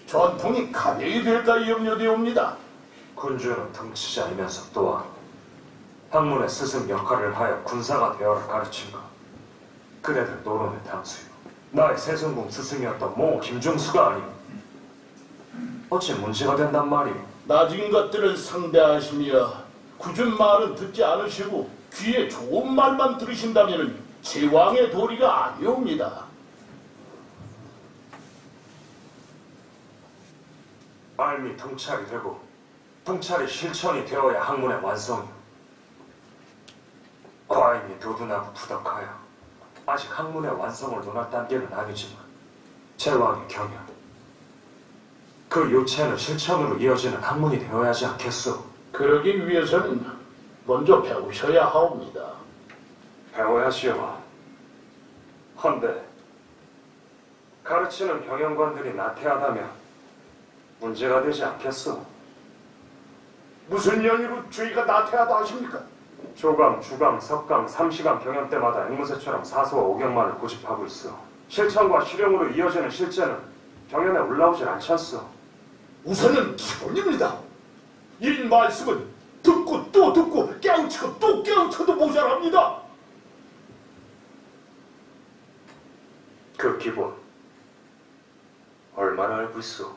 전통이 가벼이 될까 염려되옵니다. 군주는 등치자이면서 또한 학문의 스승 역할을 하여 군사가 되어라 가르친가. 그대들 노론의 당수요. 나의 세성궁 스승이었던 모 김중수가 아니오. 어찌 문제가 된단 말이오. 낮은 것들을 상대하시며 굳은 말은 듣지 않으시고 귀에 좋은 말만 들으신다면 제왕의 도리가 아니옵니다. 말미 통찰이 되고 통찰이 실천이 되어야 학문의 완성이오. 과인이 도둔하고 부덕하여 아직 학문의 완성을 논할 단계는 아니지만 제왕의 경연, 그 요체는 실천으로 이어지는 학문이 되어야 하지 않겠소? 그러기 위해서는 먼저 배우셔야 하옵니다. 배워야지요. 헌데 가르치는 경영관들이 나태하다면 문제가 되지 않겠어. 무슨 연유로 저희가 나태하다 하십니까? 조강, 주강, 석강, 삼시강 경연 때마다 앵무새처럼 사서와 오경만을 고집하고 있어. 실천과 실용으로 이어지는 실제는 경연에 올라오질 않지 않소. 우선은 기본입니다. 이 말씀은 듣고 또 듣고 깨우치고 또 깨우쳐도 모자랍니다. 그 기본 얼마나 알고 있어?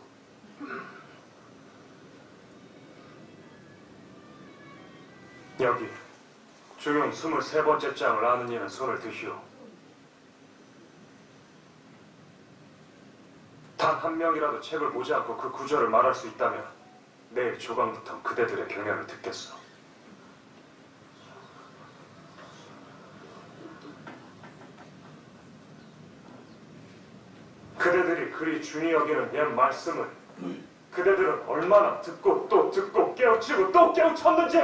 여기 중용 23번째 장을 아는 이는 손을 드시오. 단 한 명이라도 책을 보지 않고 그 구절을 말할 수 있다면 내일 조강부터 그대들의 경연을 듣겠어. 그대들이 그리 중히 여기는 옛 말씀을 그대들은 얼마나 듣고 또 듣고 깨우치고 또 깨우쳤는지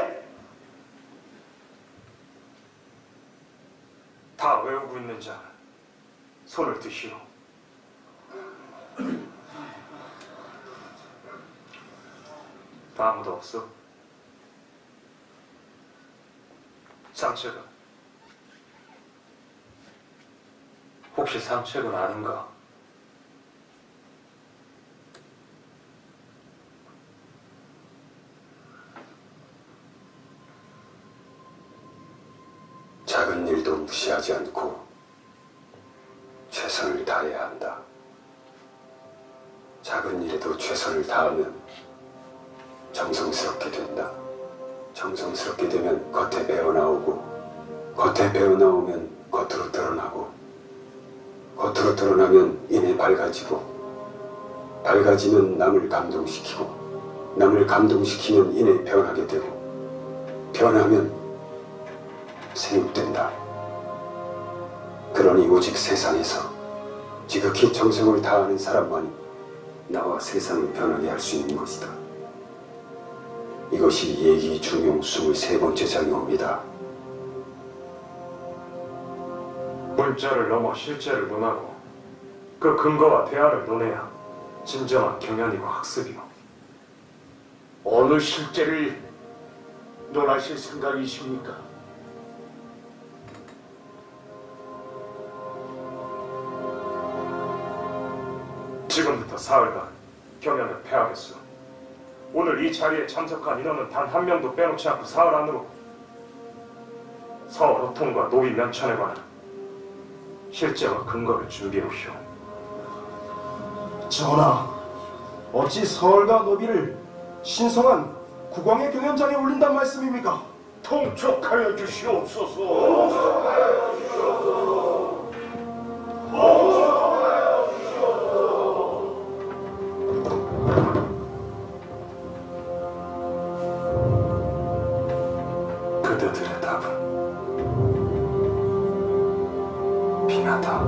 다 외우고 있는 자 손을 드시오. 아무도 없어? 상책은? 혹시 상책은 아는가? 작은 일도 무시하지 않고 최선을 다해야 한다. 작은 일에도 최선을 다하면 정성스럽게 된다. 정성스럽게 되면 겉에 배어나오고 겉에 배어나오면 겉으로 드러나고 겉으로 드러나면 이내 밝아지고 밝아지면 남을 감동시키고 남을 감동시키면 이내 변하게 되고 변하면 생육된다. 그러니 오직 세상에서 지극히 정성을 다하는 사람만이 나와 세상을 변하게 할 수 있는 것이다. 이것이 예기 중용 23번째 장이옵니다. 문자를 넘어 실제를 논하고 그 근거와 대안을 논해야 진정한 경연이고 학습이요. 어느 실제를 논하실 생각이십니까? 지금부터 사흘간 경연을 폐하겠소. 오늘 이 자리에 참석한 인원은 단 한 명도 빼놓지 않고 사흘 안으로 서울 호통과 노위 면천에 관한 실제와 근거를 준비해 오시오. 전하, 어찌 서울과 노비를 신성한 국왕의 경연장에 올린단 말씀입니까? 통촉하여 주시옵소서. 그대들의 답은 비나다.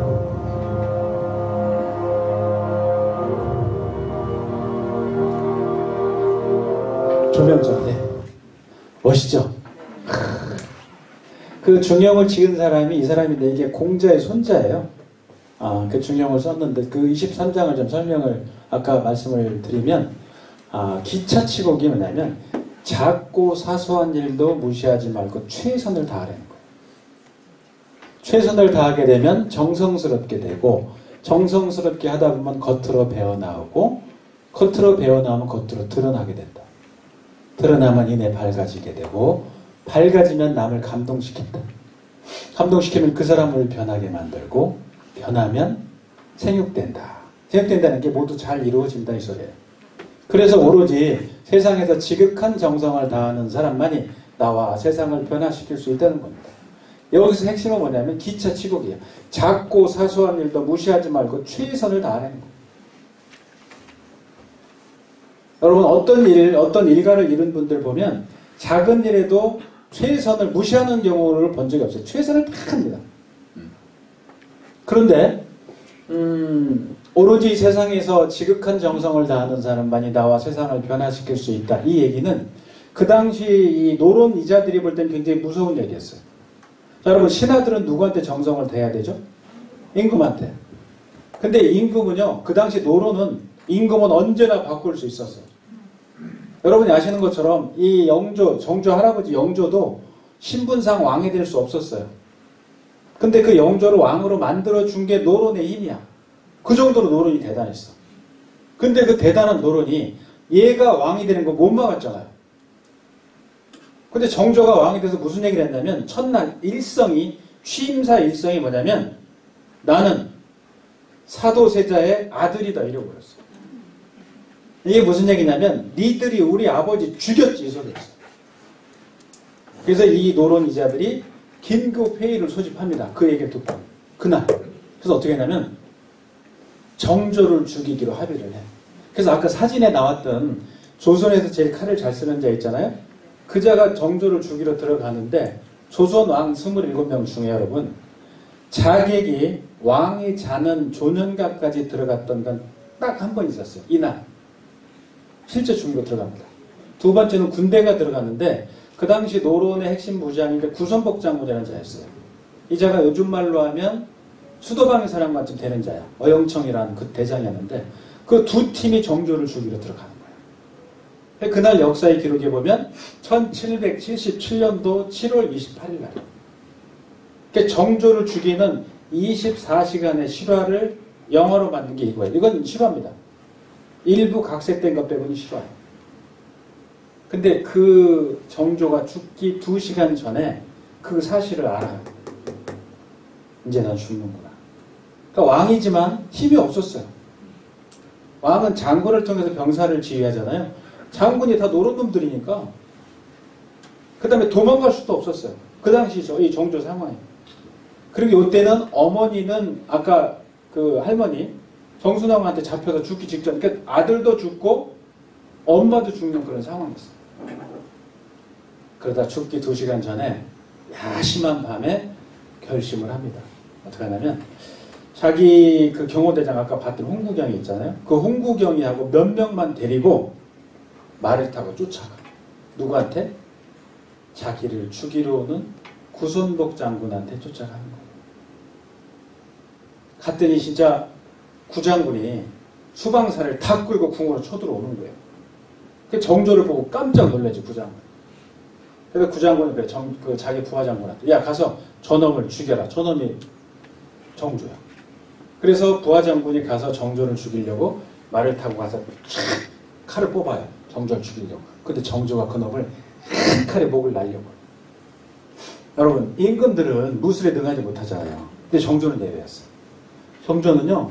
조명전, 네. 멋있죠? 그 중용을 지은 사람이 이 사람인데 이게 공자의 손자예요. 그 중용을 썼는데 그 23장을 좀 설명을 아까 말씀을 드리면 기차치곡이 뭐냐면 작고 사소한 일도 무시하지 말고 최선을 다하라는 거예요. 최선을 다하게 되면 정성스럽게 되고 정성스럽게 하다 보면 겉으로 배어나오고 겉으로 배어나오면 겉으로 드러나게 된다. 드러나면 이내 밝아지게 되고 밝아지면 남을 감동시킨다. 감동시키면 그 사람을 변하게 만들고 변하면 생육된다. 생육된다는 게 모두 잘 이루어진다 이 소리예요. 그래서 오로지 세상에서 지극한 정성을 다하는 사람만이 나와 세상을 변화시킬 수 있다는 겁니다. 여기서 핵심은 뭐냐면 기차치곡이에요. 작고 사소한 일도 무시하지 말고 최선을 다하는 거예요. 여러분 어떤 일가를 이룬 분들 보면 작은 일에도 최선을 무시하는 경우를 본 적이 없어요. 최선을 다 합니다. 그런데 오로지 세상에서 지극한 정성을 다하는 사람만이 나와 세상을 변화시킬 수 있다. 이 얘기는 그 당시 이 노론 이자들이 볼 땐 굉장히 무서운 얘기였어요. 자, 여러분 신하들은 누구한테 정성을 다해야 되죠? 임금한테. 근데 임금은요, 그 당시 노론은 임금은 언제나 바꿀 수 있었어요. 여러분이 아시는 것처럼 이 영조, 정조 할아버지 영조도 신분상 왕이 될 수 없었어요. 근데 그 영조를 왕으로 만들어준 게 노론의 힘이야. 그 정도로 노론이 대단했어. 근데 그 대단한 노론이 얘가 왕이 되는 거 못 막았잖아요. 근데 정조가 왕이 돼서 무슨 얘기를 했냐면 첫날 일성이 취임사 일성이 뭐냐면 나는 사도세자의 아들이다 이러고 그랬어. 이게 무슨 얘기냐면 니들이 우리 아버지 죽였지 이 소리였어. 그래서 이 노론이자들이 긴급 회의를 소집합니다. 그 얘기를 듣고 그날. 그래서 어떻게 했냐면 정조를 죽이기로 합의를 해. 그래서 아까 사진에 나왔던 조선에서 제일 칼을 잘 쓰는 자 있잖아요. 그 자가 정조를 죽이러 들어가는데 조선 왕 27명 중에 여러분 자객이 왕이 자는 조년가까지 들어갔던 건 딱 한 번 있었어요. 이날. 실제 죽이러 들어갑니다. 두 번째는 군대가 들어갔는데 그 당시 노론의 핵심 부장인데 구선복 장군이라는 자였어요. 이 자가 요즘 말로 하면 수도방위 사령관쯤 되는 자야. 어영청이라는 그 대장이었는데 그 두 팀이 정조를 죽이러 들어가는 거예요. 그날 역사의 기록에 보면 1777년도 7월 28일 날. 그러니까 정조를 죽이는 24시간의 실화를 영화로 만든 게 이거예요. 이건 실화입니다. 일부 각색된 것 빼고는 실화예요. 근데 그 정조가 죽기 2시간 전에 그 사실을 알아요. 이제 난 죽는구나. 그러니까 왕이지만 힘이 없었어요. 왕은 장군을 통해서 병사를 지휘하잖아요. 장군이 다 노릇놈들이니까 그 다음에 도망갈 수도 없었어요. 그 당시 이 정조 상황에. 그리고 이때는 어머니는 아까 그 할머니 정순왕한테 잡혀서 죽기 직전. 그러니까 아들도 죽고 엄마도 죽는 그런 상황이었어요. 그러다 죽기 2시간 전에 야심한 밤에 결심을 합니다. 어떻게 하냐면 자기 그 경호대장 아까 봤던 홍구경이 있잖아요. 그 홍구경이하고 몇 명만 데리고 말을 타고 쫓아가. 누구한테? 자기를 죽이러 오는 구선복 장군한테 쫓아가는 거예요. 갔더니 진짜 구장군이 수방사를 다 끌고 궁으로 쳐들어오는 거예요. 그 정조를 보고 깜짝 놀라지 구장군. 그래서 구장군이 그래 그 자기 부하장군한테 야 가서 저놈을 죽여라. 저놈이 정조야. 그래서 부하장군이 가서 정조를 죽이려고 말을 타고 가서 칼을 뽑아요. 정조를 죽이려고. 근데 정조가 그놈을 한 칼에 목을 날려버려. 여러분 임금들은 무술에 능하지 못하잖아요. 근데 정조는 예외였어요. 정조는요.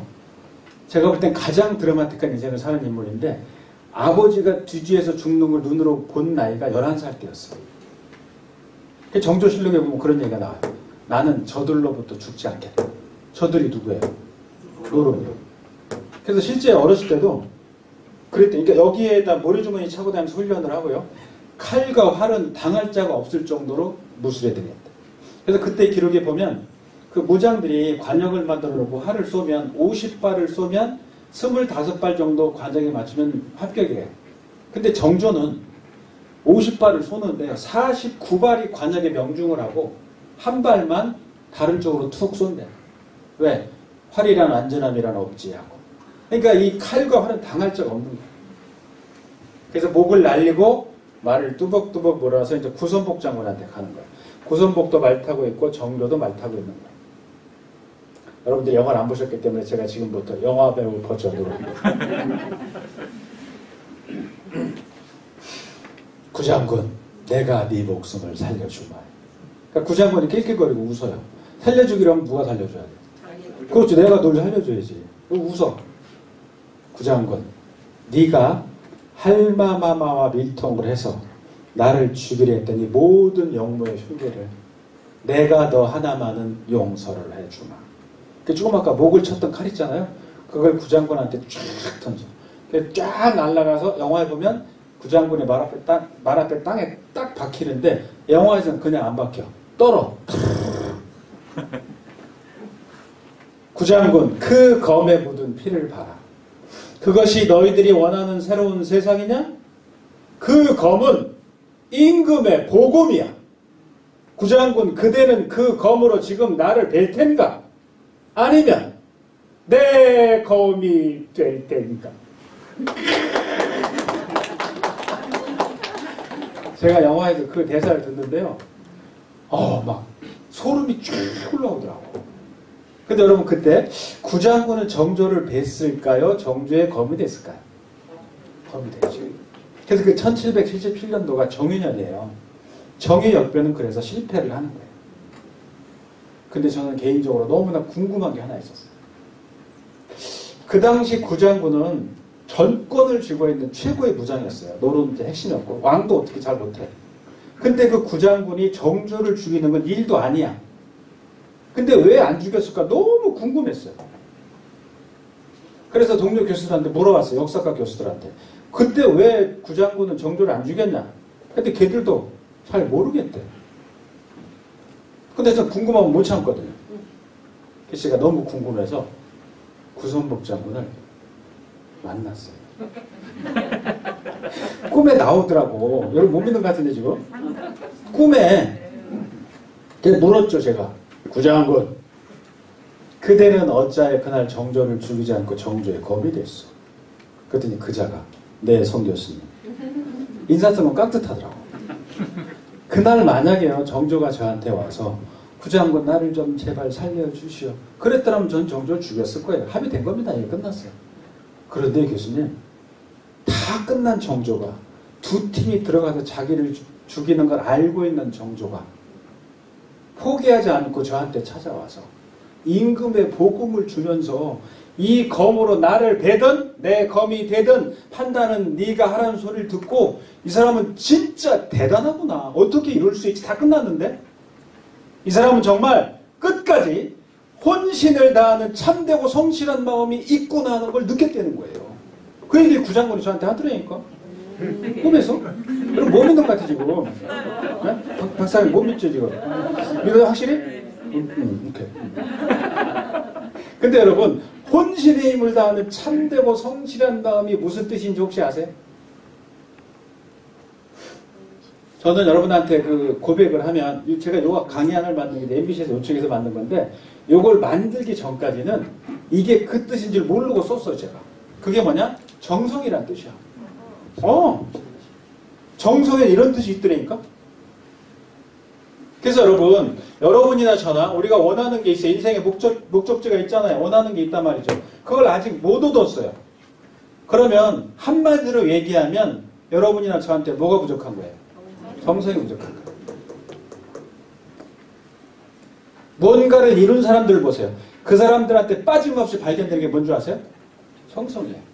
제가 볼 땐 가장 드라마틱한 인생을 사는 인물인데 아버지가 뒤지에서 죽는 걸 눈으로 본 나이가 11살 때였어요. 정조실록에 보면 그런 얘기가 나와요. 나는 저들로부터 죽지 않겠다. 저들이 누구예요? 노론이요. 그래서 실제 어렸을 때도 그랬대. 그러니까 여기에다 모래주머니 차고 다니면서 훈련을 하고요. 칼과 활은 당할 자가 없을 정도로 무술에 등했다. 그래서 그때 기록에 보면 그 무장들이 관역을 만들어 놓고 활을 쏘면 50발을 쏘면 25발 정도 관역에 맞추면 합격이에요. 근데 정조는 50발을 쏘는데 49발이 관역에 명중을 하고 한 발만 다른 쪽으로 툭 쏜대. 왜? 활이란 안전함이란 없지 하고. 그러니까 이 칼과 활은 당할 자가 없는 거예요. 그래서 목을 날리고 말을 뚜벅뚜벅 몰아서 이제 구선복 장군한테 가는 거예요. 구선복도 말 타고 있고 정조도 말 타고 있는 거예요. 여러분들이 영화를 안 보셨기 때문에 제가 지금부터 영화 배우 버전으로 구장군 내가 네 목숨을 살려주마. 그러니까 구장군이 낄낄거리고 웃어요. 살려주기로 하면 누가 살려줘야 돼? 그렇죠. 내가 널 살려줘야지. 웃어. 구장군 네가 할마마마와 밀통을 해서 나를 죽이려 했더니 모든 영모의 흉계를 내가 너 하나만은 용서를 해주마. 그 조금 아까 목을 쳤던 칼 있잖아요. 그걸 구장군한테 쫙 던져. 쫙 날아가서 영화에 보면 구장군의 말 앞에 땅에 딱 박히는데 영화에서는 그냥 안 박혀. 떨어. 구장군 그 검에 묻은 피를 봐라. 그것이 너희들이 원하는 새로운 세상이냐? 그 검은 임금의 보검이야. 구장군 그대는 그 검으로 지금 나를 뵐 텐가? 아니면 내 검이 될 때입니다. 제가 영화에서 그 대사를 듣는데요. 막 소름이 쭉 올라오더라고. 근데 여러분 그때 구장군은 정조를 뵀을까요? 정조의 검이 됐을까요? 검이 됐지. 그래서 그 1777년도가 정유년이에요. 정유역변은 그래서 실패를 하는 거예요. 근데 저는 개인적으로 너무나 궁금한 게 하나 있었어요. 그 당시 구장군은 전권을 쥐고 있는 최고의 무장이었어요. 노론의 핵심이었고 왕도 어떻게 잘 못해. 근데 그 구장군이 정조를 죽이는 건 일도 아니야. 근데 왜 안 죽였을까 너무 궁금했어요. 그래서 동료 교수들한테 물어봤어요. 역사과 교수들한테. 그때 왜 구장군은 정조를 안 죽였냐. 근데 걔들도 잘 모르겠대. 근데 저 궁금하면 못 참거든요. 제가 너무 궁금해서 구선복 장군을 만났어요. 꿈에 나오더라고. 여러분 못 믿는 것 같은데 지금? 꿈에 물었죠 제가. 구장군, 그대는 어찌하여 그날 정조를 죽이지 않고 정조의 검이 됐어? 그랬더니 그자가 네 성교수님. 인사 쓰면 깍듯하더라고. 그날 만약에요 정조가 저한테 와서 구장군 나를 좀 제발 살려주시오. 그랬더라면 전 정조를 죽였을 거예요. 합의된 겁니다. 이게 끝났어요. 그런데 교수님 다 끝난 정조가 두 팀이 들어가서 자기를 죽이는 걸 알고 있는 정조가 포기하지 않고 저한테 찾아와서 임금의 복음을 주면서 이 검으로 나를 베든 내 검이 되든 판단은 네가 하라는 소리를 듣고 이 사람은 진짜 대단하구나. 어떻게 이럴 수 있지? 다 끝났는데? 이 사람은 정말 끝까지 혼신을 다하는 참되고 성실한 마음이 있구나 하는 걸 느꼈다는 거예요. 그 얘기 구장군이 저한테 하더라니까. 꿈에서? 여러분 못 믿는 것 같아 지금. 네? 박사님 못 믿죠 지금? 믿어요 확실히? 오케이. 근데 여러분 혼신의 힘을 다하는 참되고 성실한 마음이 무슨 뜻인지 혹시 아세요? 저는 여러분한테 그 고백을 하면 제가 요거 강의안을 만든 게 MBC에서 요청해서 만든 건데 요걸 만들기 전까지는 이게 그 뜻인 줄 모르고 썼어요 제가. 그게 뭐냐? 정성이란 뜻이야. 정성에 이런 뜻이 있더라니까. 그래서 여러분, 여러분이나 저나 우리가 원하는 게 있어요. 인생에 목적지가 있잖아요. 원하는 게 있단 말이죠. 그걸 아직 못 얻었어요. 그러면 한마디로 얘기하면 여러분이나 저한테 뭐가 부족한 거예요? 정성이 부족한 거예요. 뭔가를 이룬 사람들 보세요. 그 사람들한테 빠짐없이 발견되는 게 뭔지 아세요? 정성이에요.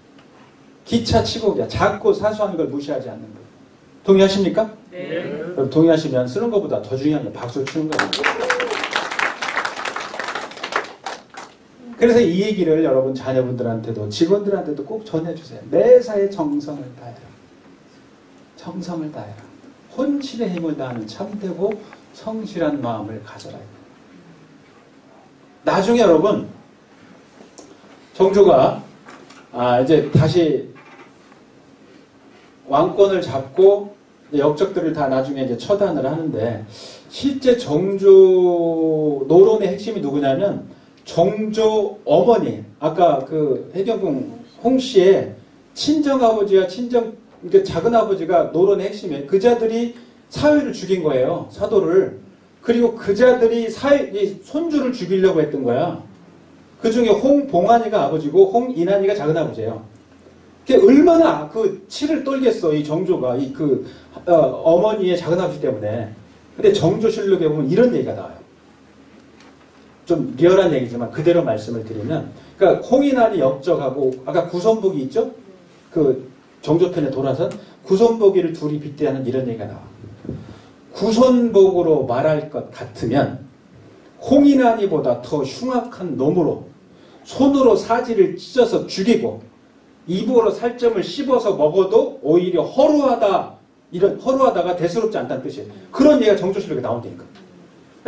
기차 치고기야. 작고 사소한 걸 무시하지 않는 거예요. 동의하십니까? 네. 그럼 동의하시면 쓰는 것보다 더 중요한 건 박수 치는 거예요. 그래서 이 얘기를 여러분 자녀분들한테도 직원들한테도 꼭 전해주세요. 매사에 정성을 다해라. 정성을 다해라. 혼신의 힘을 다하는 참되고 성실한 마음을 가져라. 나중에 여러분 정조가 이제 다시 왕권을 잡고 역적들을 다 나중에 이제 처단을 하는데 실제 정조 노론의 핵심이 누구냐면 정조 어머니 아까 그 해경궁 홍씨의 친정아버지와 그러니까 작은아버지가 노론의 핵심이에요. 그자들이 사위를 죽인 거예요. 사도를. 그리고 그자들이 손주를 죽이려고 했던 거야. 그 중에 홍봉안이가 아버지고 홍인안이가 작은아버지예요. 그게 얼마나 그 치를 떨겠어 이 정조가 어머니의 작은아버지 때문에. 근데 정조실록에 보면 이런 얘기가 나와요. 좀 리얼한 얘기지만 그대로 말씀을 드리면, 그러니까 홍인안이 역적하고 아까 구선복이 있죠? 그 정조편에 돌아선 구선복이를 둘이 빗대하는 이런 얘기가 나와. 구선복으로 말할 것 같으면 홍인안이보다 더 흉악한 놈으로 손으로 사지를 찢어서 죽이고 입으로 살점을 씹어서 먹어도 오히려 허루하다가 대수롭지 않다는 뜻이에요. 그런 얘기가 정조실록에 나온다니까.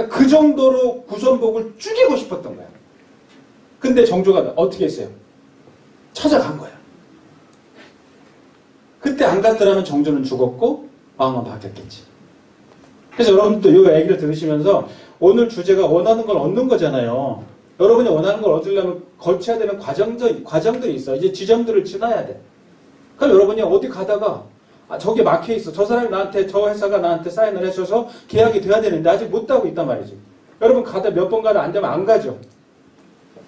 그 정도로 구선복을 죽이고 싶었던 거야. 근데 정조가 어떻게 했어요? 찾아간 거야. 그때 안 갔더라면 정조는 죽었고 왕만 바뀌었겠지. 그래서 여러분도 이 얘기를 들으시면서 오늘 주제가 원하는 걸 얻는 거잖아요. 여러분이 원하는 걸 얻으려면 거쳐야 되는 과정들이 있어요. 이제 지점들을 지나야 돼. 그럼 여러분이 어디 가다가 저게 막혀 있어. 저 사람이 나한테, 저 회사가 나한테 사인을 해줘서 계약이 돼야 되는데 아직 못 하고 있단 말이지. 여러분 가다 몇 번 가다 안 되면 안 가죠.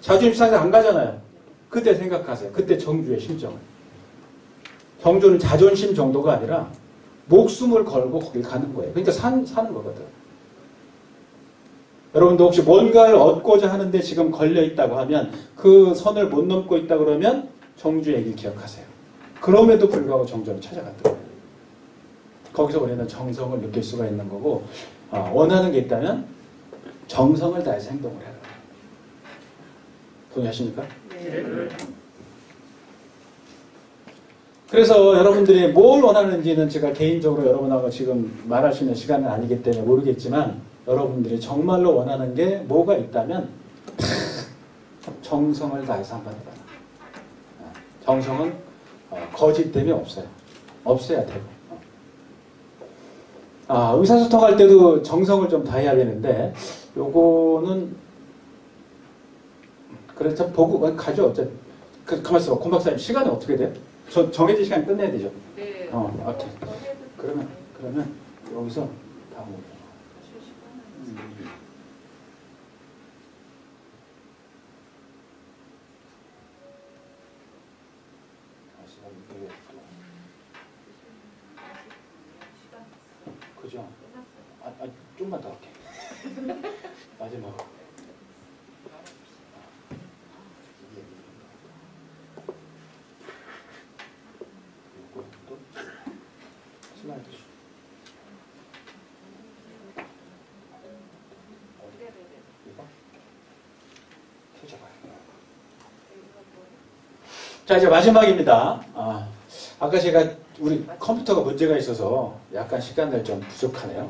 자존심 상해서 안 가잖아요. 그때 생각하세요. 그때 정주의 심정을. 정주는 자존심 정도가 아니라 목숨을 걸고 거길 가는 거예요. 그러니까 사는 거거든. 여러분도 혹시 뭔가를 얻고자 하는데 지금 걸려 있다고 하면 그 선을 못 넘고 있다 그러면 정주의 얘기를 기억하세요. 그럼에도 불구하고 정주를 찾아갔던 거예요. 거기서 우리는 정성을 느낄 수가 있는 거고 원하는 게 있다면 정성을 다해서 행동을 해라. 동의하십니까? 네. 그래서 여러분들이 뭘 원하는지는 제가 개인적으로 여러분하고 지금 말할 수 있는 시간은 아니기 때문에 모르겠지만 여러분들이 정말로 원하는 게 뭐가 있다면 정성을 다해서 한번 해봐요. 정성은 거짓 때문에 없어요. 없어야 되고. 의사소통할 때도 정성을 좀 다해야 되는데 요거는 그래서 보고 가죠. 어차피. 가만 있어봐. 권 박사님 시간이 어떻게 돼요? 저 정해진 시간 끝내야 되죠? 네. 오케이. 그러면 여기서 다음 그죠? 좀만 더 할게. 마지막. 슬라이드. 이거? 켜져봐요. 자, 이제 마지막입니다. 아까 제가 우리 컴퓨터가 문제가 있어서 약간 시간을 좀 부족하네요.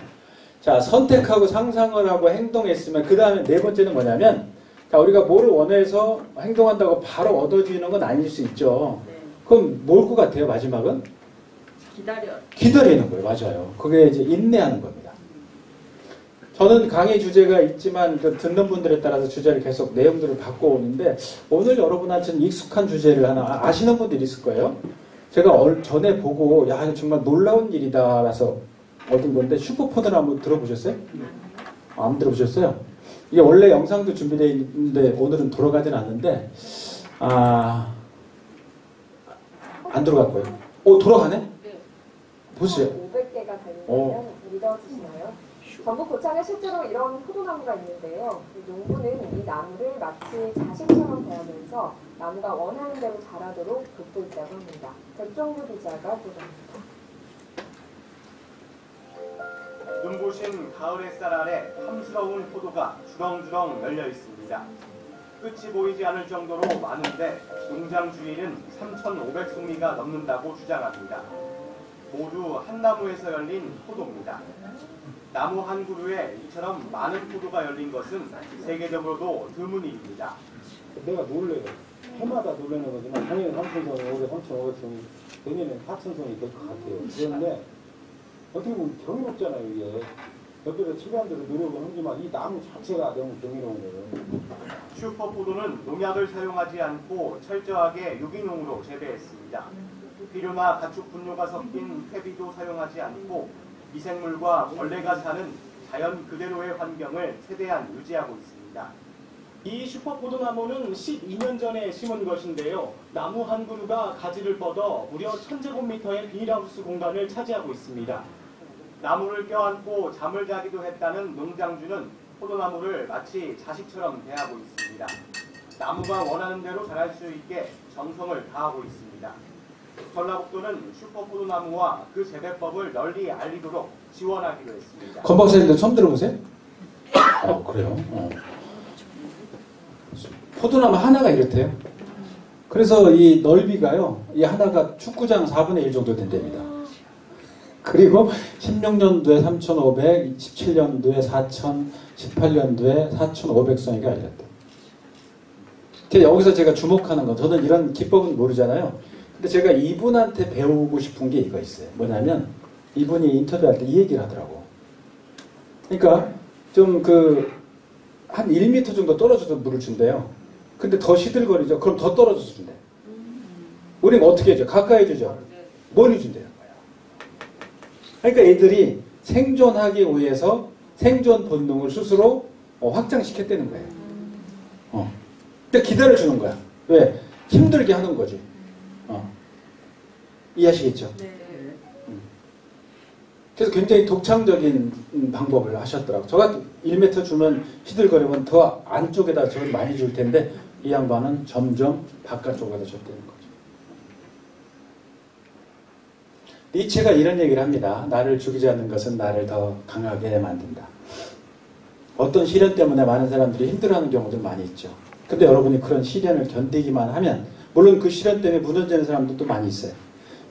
자, 선택하고 상상을 하고 행동했으면 그 다음에 네 번째는 뭐냐면 자, 우리가 뭐를 원해서 행동한다고 바로 얻어지는 건 아닐 수 있죠. 그럼 뭘 것 같아요, 마지막은? 기다리는 거예요. 맞아요. 그게 이제 인내하는 겁니다. 저는 강의 주제가 있지만 듣는 분들에 따라서 주제를 계속 내용들을 바꿔오는데 오늘 여러분한테는 익숙한 주제를 하나 아시는 분들이 있을 거예요. 제가 전에 보고 야 이거 정말 놀라운 일이다 라서 얻은 건데 슈퍼포드나무 들어보셨어요? 안 들어보셨어요? 이게 원래 영상도 준비되어 있는데 오늘은 돌아가진 않는데 안 들어갈 거예요. 돌아가네? 보세요. 500개가 되는데요. 믿어주시나요? 전북 고창에 실제로 이런 포도나무가 있는데요. 농부는 이 나무를 마치 자식처럼 대하면서 나무가 원하는 대로 자라도록 돕고 있다고 합니다. 백종규 기자가 보도합니다. 눈부신 가을 햇살 아래 탐스러운 포도가 주렁주렁 열려 있습니다. 끝이 보이지 않을 정도로 많은데 농장 주인은 3,500송이가 넘는다고 주장합니다. 모두 한 나무에서 열린 포도입니다. 나무 한 그루에 이처럼 많은 포도가 열린 것은 세계적으로도 드문 일입니다. 내가 놀래요. 해마다 놀라는 거지만 당연히 3,500송이, 내년에 4,000송이 될 것 같아요. 그런데 어떻게 보면 경이롭잖아요, 이게. 옆에서 최대한대로 노력을 하지만 이 나무 자체가 너무 경이로운 거예요. 슈퍼포도는 농약을 사용하지 않고 철저하게 유기농으로 재배했습니다. 비료나 가축 분뇨가 섞인 퇴비도 사용하지 않고 미생물과 벌레가 사는 자연 그대로의 환경을 최대한 유지하고 있습니다. 이 슈퍼포도나무는 12년 전에 심은 것인데요. 나무 한 그루가 가지를 뻗어 무려 1000제곱미터의 비닐하우스 공간을 차지하고 있습니다. 나무를 껴안고 잠을 자기도 했다는 농장주는 포도나무를 마치 자식처럼 대하고 있습니다. 나무가 원하는 대로 자랄 수 있게 정성을 다하고 있습니다. 전라북도는 슈퍼포도나무와 그 재배법을 널리 알리도록 지원하기로 했습니다. 권 박사님도 처음 들어보세요? 그래요? 포도나무 하나가 이렇대요. 그래서 이 넓이가요, 이 하나가 축구장 4분의 1 정도 된답니다. 그리고 16년도에 3,500, 17년도에 4,000, 18년도에 4,500송이가 열렸다. 여기서 제가 주목하는 건, 저는 이런 기법은 모르잖아요. 근데 제가 이분한테 배우고 싶은 게 이거 있어요. 뭐냐면, 이분이 인터뷰할 때 이 얘기를 하더라고. 그러니까, 좀 한 1m 정도 떨어져서 물을 준대요. 근데 더 시들거리죠. 그럼 더 떨어져서 준대요. 우리는 어떻게 해줘? 가까이 주죠. 멀리 준대요. 그러니까 애들이 생존하기 위해서 생존 본능을 스스로 확장시켰다는 거예요. 근데 기다려주는 거야. 왜? 힘들게 하는 거지. 이해하시겠죠? 네. 그래서 굉장히 독창적인 방법을 하셨더라고요. 저 같은 1m 주면 시들거리면 더 안쪽에다 저를 많이 줄 텐데 이 양반은 점점 바깥쪽에다 줬다는 거죠. 니체가 이런 얘기를 합니다. 나를 죽이지 않는 것은 나를 더 강하게 만든다. 어떤 시련 때문에 많은 사람들이 힘들어하는 경우도 많이 있죠. 근데 여러분이 그런 시련을 견디기만 하면, 물론 그 시련 때문에 무너지는 사람들도 많이 있어요.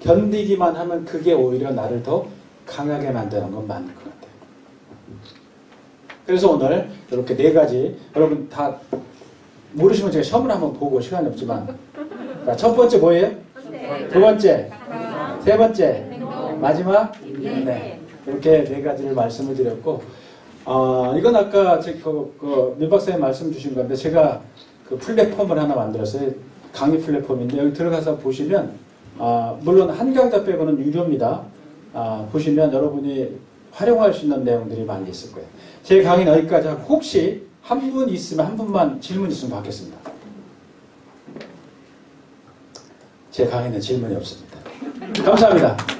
견디기만 하면 그게 오히려 나를 더 강하게 만드는 건 맞는 것 같아요. 그래서 오늘 이렇게 4가지, 여러분 다 모르시면 제가 시험을 한번 보고 시간이 없지만, 자, 첫 번째 뭐예요? 두 번째, 세 번째, 마지막, 네. 이렇게 4가지를 말씀을 드렸고, 이건 아까 민 박사님 말씀 주신 건데, 제가 그 플랫폼을 하나 만들었어요. 강의 플랫폼인데, 여기 들어가서 보시면, 물론 한 강좌 빼고는 유료입니다. 보시면 여러분이 활용할 수 있는 내용들이 많이 있을 거예요. 제 강의는 여기까지 하고, 혹시 한 분 있으면 한 분만 질문 있으면 받겠습니다. 제 강의는 질문이 없습니다. 감사합니다.